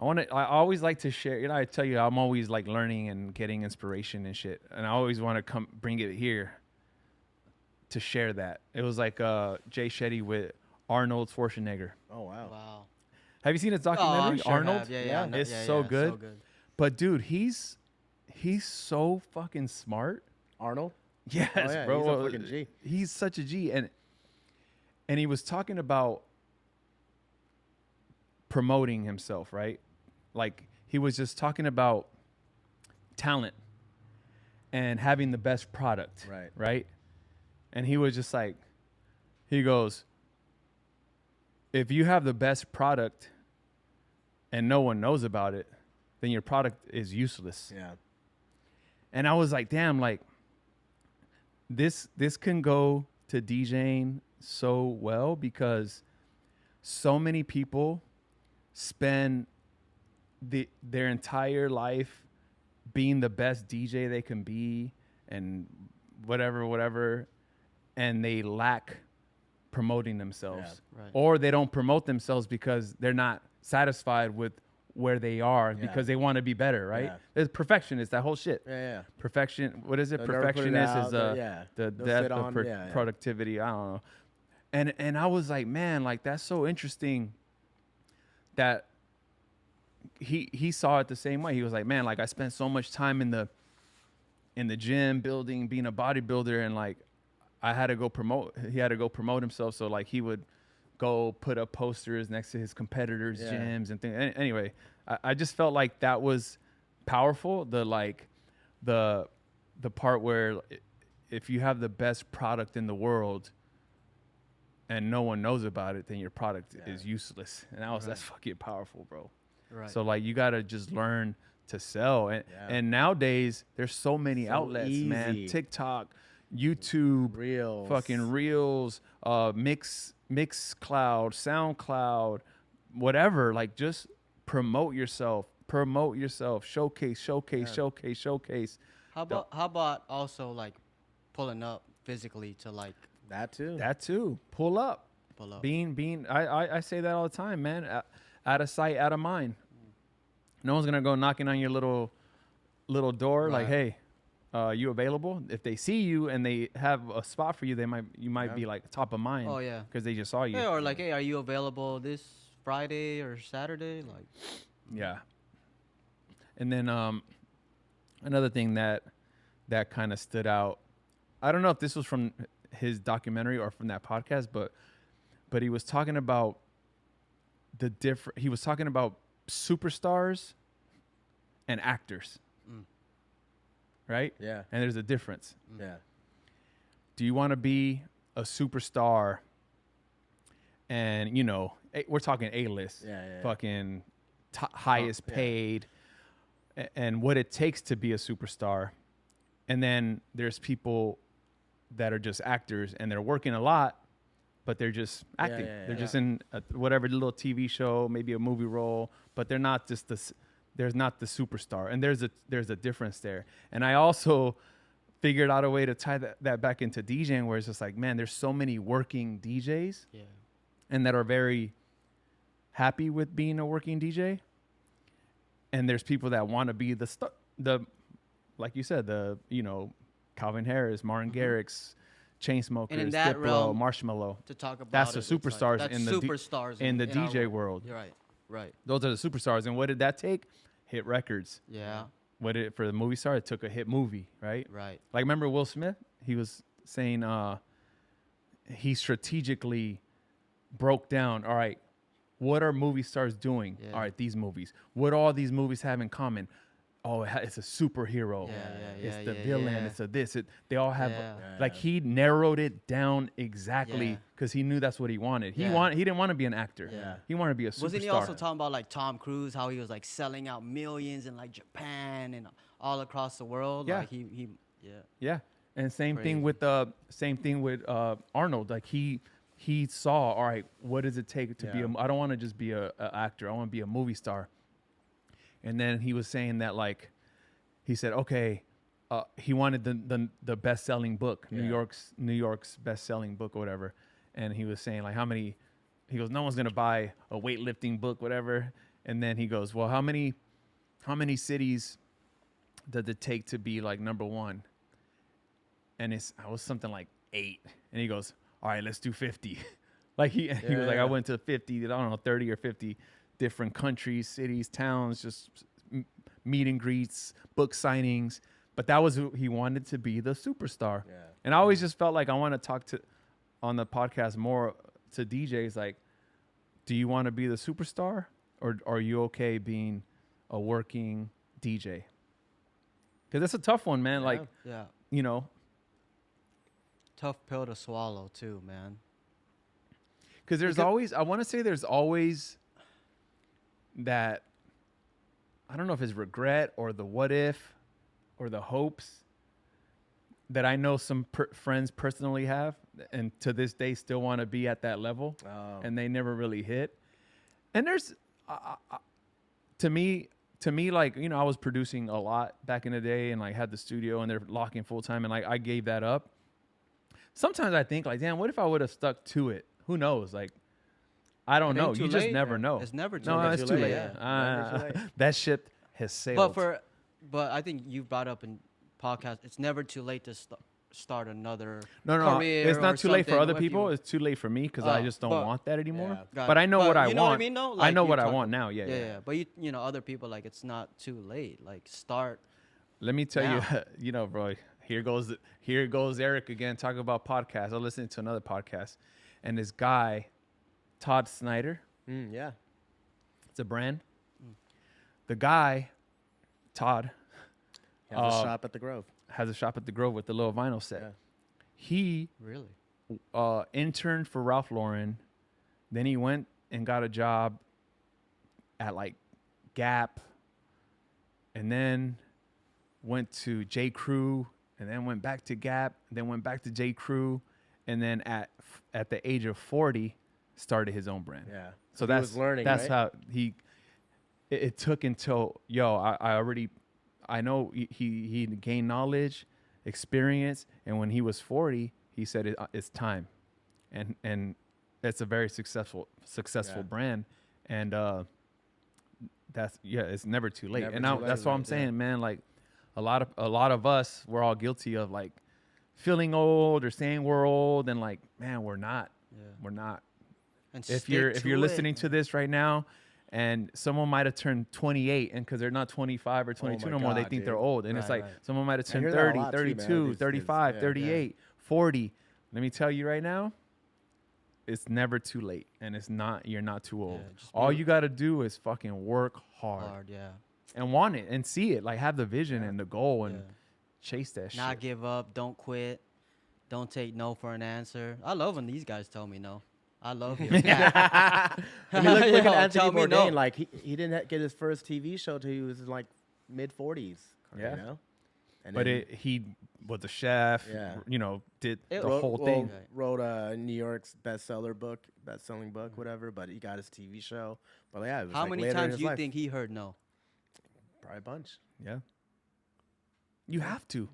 I always like to share. I tell you, I'm always like learning and getting inspiration and shit. And I always want to bring it here to share that. It was like Jay Shetty with Arnold Schwarzenegger. Oh wow. Wow. Have you seen his Oh, documentary, I'm sure Arnold? have. Yeah, Yeah. no, It's yeah, so yeah, good. So good. But dude, he's so fucking smart. Arnold. Yes, Oh, yeah, bro. he's a fucking G. He's such a G, and he was talking about promoting himself, right? Like he was just talking about talent and having the best product, Right. Right? And he was just like, he goes, if you have the best product and no one knows about it, then your product is useless. Yeah. And I was like, damn, like this can go to DJing so well because so many people spend their entire life being the best DJ they can be and whatever, and they lack promoting themselves. Yeah. Right. Or they don't promote themselves because they're not satisfied with where they are because they want to be better, right? Yeah. There's perfectionists, that whole shit. Yeah. Perfection, what is it? They'll never put it Perfectionist out, is yeah. the They'll death sit of on- yeah. productivity. I don't know. And I was like, man, like that's so interesting that he saw it the same way. He was like, man, like I spent so much time in the gym building, being a bodybuilder, and like he had to go promote himself. So like he would go put up posters next to his competitors' Yeah. gyms and things. Anyway, I just felt like that was powerful. The part where if you have the best product in the world and no one knows about it, then your product is useless. And that's fucking powerful, bro. Right. So like you gotta just learn to sell. And Yeah. and nowadays there's so many So outlets, man. easy. TikTok, YouTube, Reels. fucking Reels, Mixcloud, SoundCloud, whatever. Like just promote yourself. Showcase. How about also like pulling up physically to like That too. That too. Pull up. pull up? I say that all the time, man. Out of sight, out of mind. No one's gonna go knocking on your little door like, hey, you available? If they see you and they have a spot for you, you might be like top of mind. Oh, yeah. because they just saw you. Hey, or like, hey, are you available this Friday or Saturday? Like, Yeah. And then another thing that kind of stood out. I don't know if this was from his documentary or from that podcast, but he was talking about he was talking about superstars and actors. Right? Yeah. And there's a difference. Yeah. Do you want to be a superstar and, we're talking A-list, Yeah. fucking highest yeah. paid, and what it takes to be a superstar. And then there's people that are just actors and they're working a lot, but they're just acting. They're just in whatever little TV show, maybe a movie role, but they're not just there's not the superstar. And there's a difference there. And I also figured out a way to tie that back into DJing, where it's just like, man, there's so many working DJs yeah, and that are very happy with being a working DJ. And there's people that want to be the like you said, Calvin Harris, Martin Garrix, Chainsmokers, And in that Diplo, realm, Marshmello. to talk about That's it, the it's like, superstars that's in the superstars in the our DJ world. You're right. Those are the superstars. And what did that take? Hit records. Yeah, For the movie star, it took a hit movie, right? right. Like, remember Will Smith? He was saying he strategically broke down, all right, what are movie stars doing? Yeah. All right, these movies. What all these movies have in common? Oh, it's a superhero. It's the villain. yeah. It's a this. They all have Yeah. like he narrowed it down exactly Yeah. because he knew that's what he wanted. He Yeah. he didn't want to be an actor. Yeah. He wanted to be a superstar. Wasn't he also talking about like Tom Cruise, how he was like selling out millions in like Japan and all across the world? Yeah. Like he Yeah, and same thing Crazy. with Arnold. Like he saw, all right, what does it take to be Yeah. I don't want to just be a actor. I want to be a movie star. And then he was saying that, like, he said, okay, he wanted the best selling book, Yeah. New York's best selling book or whatever. And he was saying like, how many? He goes, no one's gonna buy a weightlifting book, whatever. And then he goes, well, how many cities does it take to be like number one? And I was something like 8. And he goes, all right, let's do 50. Like he was like, I went to 50, I don't know, 30 or 50 different countries, cities, towns, just meet and greets, book signings. But that was who he wanted to be, the superstar. Yeah. And I always just felt like I want to talk to on the podcast more to DJs, like, do you want to be the superstar, or are you okay being a working DJ? Because it's a tough one, man. Like, Yeah. you know, Tough pill to swallow too, man. because there's always, I want to say there's always that, I don't know if it's regret or the what if or the hopes that I know some friends personally have, and to this day still want to be at that level, and they never really hit. And there's, to me, like, you know, I was producing a lot back in the day, and like had the studio, and they're locking full time, and like I gave that up. Sometimes I think like, damn, what if I would have stuck to it? Who knows? Like, I don't It ain't know. too You just late. never know. It's never too no, late. it's too late. Yeah. Never too late. That ship has sailed. But I think you brought up in podcast, it's never too late to start another no, career. it's not or too late for something other if people. you- It's too late for me because I Oh, just don't but- want that anymore. Yeah. Got But it. I know what I you know want. what I mean, though? I Like, know you what I talk- want now. Yeah, yeah. Yeah. But you know, other people, like, it's not too late. Like, start. Let me tell you, Now. you know, bro. Here goes Eric again talking about podcasts. I was listening to another podcast, and this guy, Todd Snyder, Yeah. it's a brand. The guy, Todd, He has a shop at the Grove. has a shop at the Grove with the little vinyl set. Yeah. He Really? interned for Ralph Lauren, then he went and got a job at like Gap, and then went to J. Crew, and then went back to Gap, and then went back to J. Crew, and then at the age of 40 started his own brand. Yeah. So He that's was learning, That's right? how it took until I know he gained knowledge, experience, and when he was 40, he said it's time, and it's a very successful Yeah. brand, and it's never too late. Never And too now late, that's what I'm right, yeah. saying, man. Like a lot of us, we're all guilty of like feeling old or saying we're old, and like, man, we're not. Yeah. We're not. And If stick you're to listening it. to this right now, and someone might have turned 28, and because they're not 25 or 22 my no more, they God, think they're dude. old. And it's Right, like right. someone might have I turned hear that a 30, lot too, man, 32, these kids. 35, Yeah. 38, 40. Let me tell you right now, it's never too late, and you're not too old. just All be- you got to do is fucking work hard Yeah. and want it and see it, like have the vision Yeah. and the goal and Yeah. chase that Not shit. give up. Don't quit. Don't take no for an answer. I love when these guys tell me no. I love you. I mean, look Yo, at Anthony tell me no. Bourdain. Like he didn't get his first TV show till he was in like mid-40s. Yeah. You know? And But then he was a chef, Yeah. did It- the wrote- whole well, thing. Wrote a New York's best-selling book, whatever. But he got his TV show. But yeah, it was How like many later in times his do you life. think he heard no? Probably a bunch. Yeah. You have to.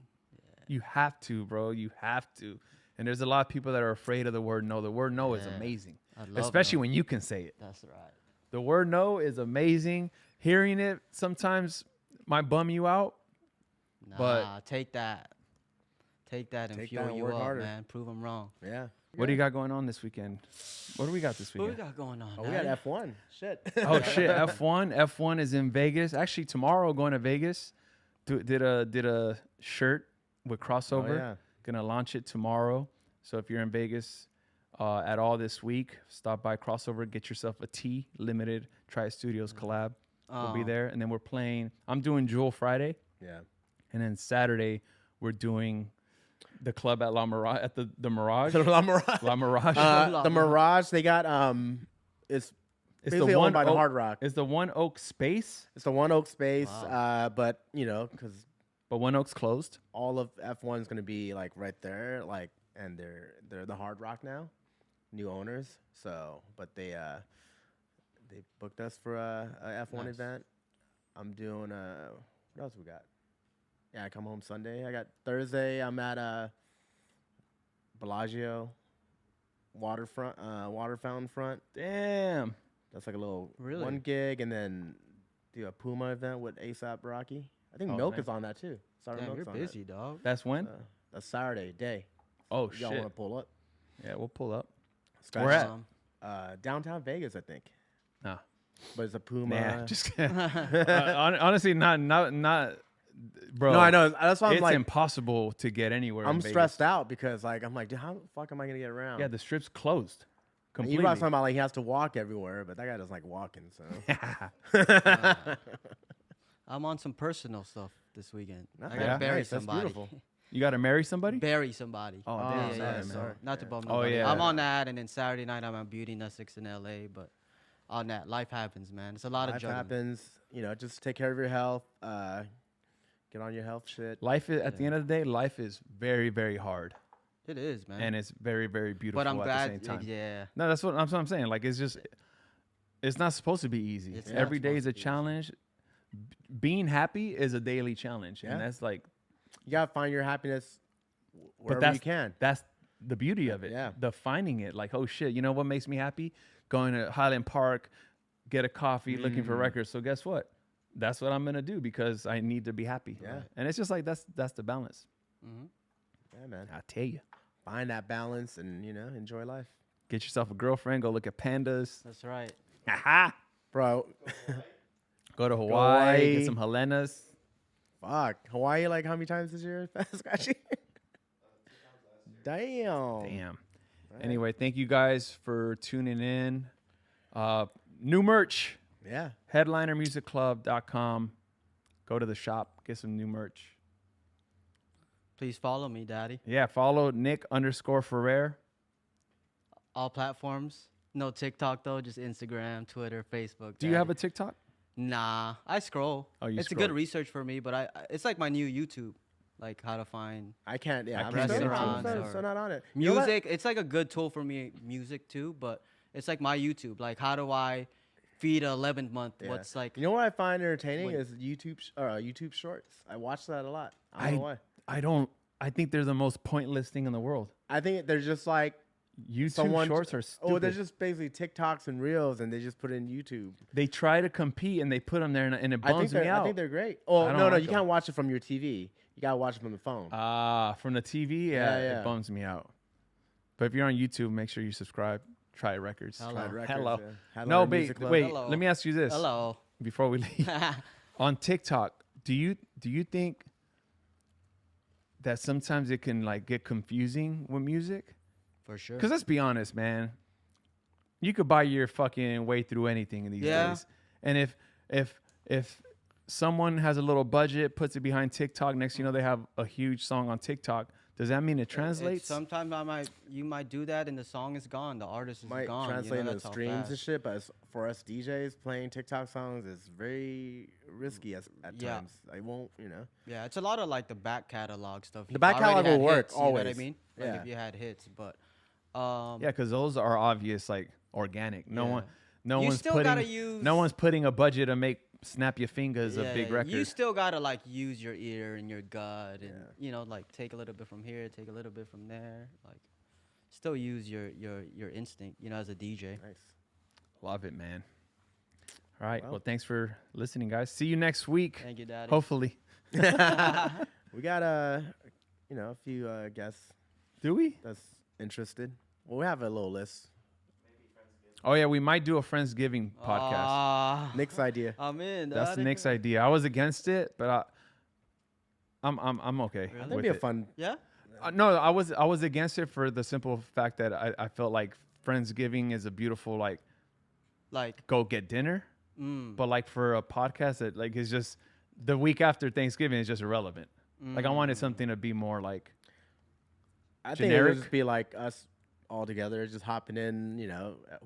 You have to, bro. You have to. And there's a lot of people that are afraid of the word no. The word no is Yeah. amazing, I love especially no. when you can say it. That's right. The word no is amazing. Hearing it sometimes might bum you out. Nah, But- take that. Take that and Take fuel that and you work up, harder. man. Prove them wrong. Yeah. What do you got going on this weekend? What do we got this What we weekend? got going on? Oh, we got Daddy? F1. Shit. Oh shit, F1. F1 is in Vegas. Actually, tomorrow going to Vegas. Did a shirt with crossover. Oh, yeah. Gonna launch it tomorrow. So if you're in Vegas at all this week, stop by Crossover, get yourself a T limited Tri Studios collab. We'll be Oh. there, and then we're playing. I'm doing Jewel Friday, Yeah. and then Saturday we're doing the club at La Mirage at the Mirage. La Mirage. La Mirage. The Mirage. They got it's it's basically owned by the Hard Rock. It's the One Oak space, It's the One Oak space, Wow. but because but One Oak's closed. all of F1 is going to be like right there, like, and they're the Hard Rock now, new owners. So, but they booked us for a F1 Nice. event. I'm doing what else we got? Yeah, I come home Sunday. I got Thursday. I'm at Bellagio, water fountain front. Damn. That's like a little Really? one gig, and then do a Puma event with ASAP Rocky. I think Oh, Milk nice. is on that too. Sour Damn, Milk's you're on busy, dog. That's when? That's Saturday day. Oh Y'all shit. want to pull up? Yeah, we'll pull up. Scratch Where at? Downtown Vegas, I think. Nah. But it's a Puma. Nah, just kidding. Honestly, not. Bro, No, I know. That's why I'm it's like, impossible to get anywhere. I'm in Vegas. stressed out because like I'm like, dude, how the fuck am I gonna get around? Yeah, the strip's closed. And Completely. you brought something about like he has to walk everywhere, but that guy doesn't like walking. So I'm on some personal stuff this weekend. I Nice. gotta Yeah? bury Nice, that's somebody. beautiful. You got to marry somebody? Bury somebody. Oh, Oh, damn. yeah, Sorry, yeah, man. sorry. Not to bum Oh, nobody. yeah. I'm on that, and then Saturday night I'm at Beauty Nut 6 in LA. But on that, life happens, man. It's a lot of life juggling. happens. You know, just take care of your health. Get on your health shit. Life is, at the end of the day, life is very, very hard. It is, man. And it's very, very beautiful but I'm at glad. the same time. Yeah. No, that's what I'm saying. Like, it's just, it's not supposed to be easy. It's not Every day is supposed a to be easy. challenge. Being happy is a daily challenge. Yeah. And that's like, You gotta find your happiness wherever that's, you can. That's the beauty of it. Yeah. The finding it. Like, oh shit, you know what makes me happy? Going to Highland Park, get a coffee, looking for records. So guess what? That's what I'm gonna do because I need to be happy. Yeah. And it's just like that's the balance. Hmm. Yeah, man. I tell you. Find that balance and enjoy life, Get yourself a girlfriend, go look at pandas. That's right. bro. Go to Hawaii, Hawaii. get some Helenas. Fuck Hawaii. Like how many times this year? Scratchy. Damn. Damn. Anyway, thank you guys for tuning in. New merch. Yeah. Headlinermusicclub.com. Go to the shop, get some new merch. Please follow me, Daddy. Yeah, follow Nick_Ferrer. All platforms. No TikTok though. Just Instagram, Twitter, Facebook. Do you have a TikTok? Nah, I scroll. Oh, you it's a scroll. good research for me, but it's like my new YouTube, like how to find I can't. Yeah. I I'm can't still, get into I'm it. still, still not on it. You know what? music. It's like a good tool for me, music too. But it's like my YouTube. Like how do I feed a 11th month? Yeah. What's like? You know what I find entertaining Wait. is YouTube Shorts. I watch that a lot. I don't know why. I think they're the most pointless thing in the world. I think they're just like YouTube shorts are stupid. Oh, they're just basically TikToks and Reels, and they just put it in YouTube. They try to compete and they put them there and it I think bums me they're out. I think they're great. Oh I don't no, like you them. can't watch it from your TV. You gotta watch it from the phone. From the TV, Yeah. it bums me out. But if you're on YouTube, make sure you subscribe. Try Records. Hello. Tried Records, Hello. yeah. Had No, our wait, music club. wait. Hello. Let me ask you this Hello. before we leave. On TikTok, do you think that sometimes it can like get confusing with music? For sure. Because let's be honest, man. You could buy your fucking way through anything in these Yeah. days. And if someone has a little budget, puts it behind TikTok, next thing you know they have a huge song on TikTok. Does that mean it translates? Sometimes you might do that and the song is gone. The artist is Might gone. translate into that's how streams and fast. shit, but for us DJs playing TikTok songs is very risky at Yeah. times. I won't, Yeah, it's a lot of like the back catalog stuff. The You back already catalog had will work, hits, You know what I always. mean? Like Yeah. if you had hits, but Yeah, because those are obvious, like organic. No Yeah. one, no You one's still putting, gotta use- no one's putting a budget to make Snap Your Fingers a yeah, big record. you still gotta like use your ear and your gut, and Yeah. like take a little bit from here, take a little bit from there. Like, still use your instinct, as a DJ. Nice. Love it, man. All right. Well. Well, thanks for listening, guys. See you next week. Thank you, Daddy. Hopefully. We got a few guests Do we? that's interested. Well, we have a little list. Oh yeah, we might do a Friendsgiving podcast. Nick's idea. I'm in. That's Daddy. Nick's idea. I was against it, but I'm okay. Really? That'd with be a it. fun. Yeah. No, I was against it for the simple fact that I felt like Friendsgiving is a beautiful like Like, go get dinner, but like for a podcast that like is just the week after Thanksgiving is just irrelevant. Like I wanted something to be more like I think it generic. would just be like us all together, just hopping in.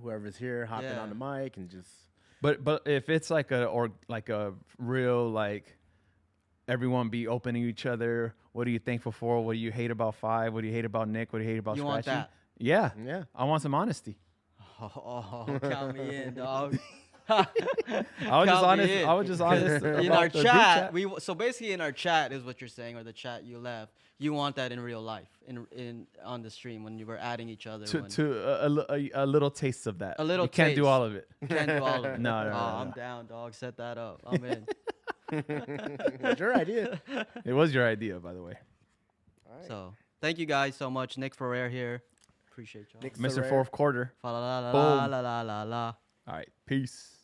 Whoever's here, hopping Yeah. on the mic and just. But if it's like a real like everyone be open to each other. What are you thankful for? What do you hate about Five? What do you hate about Nick? What do you hate about You Scratchy? want that? Yeah. Yeah. I want some honesty. oh, count me in, dog. I was just Count me honest. in. I was just honest. In about our the group chat, so basically in our chat is what you're saying, or the chat you left. You want that in real life, in on the stream when you were adding each other. a little taste of that. A little You can't do taste. all of it. Can't do all of it. No, no, no, I'm no. down, dog. Set that up. I'm in. It's your idea. It was your idea, by the way. All right. So thank you guys so much. Nick Ferrer here. Appreciate y'all. Nick Mr. Ferrer. Fourth Quarter. Fa la la la Boom. la la la la. All right. Peace.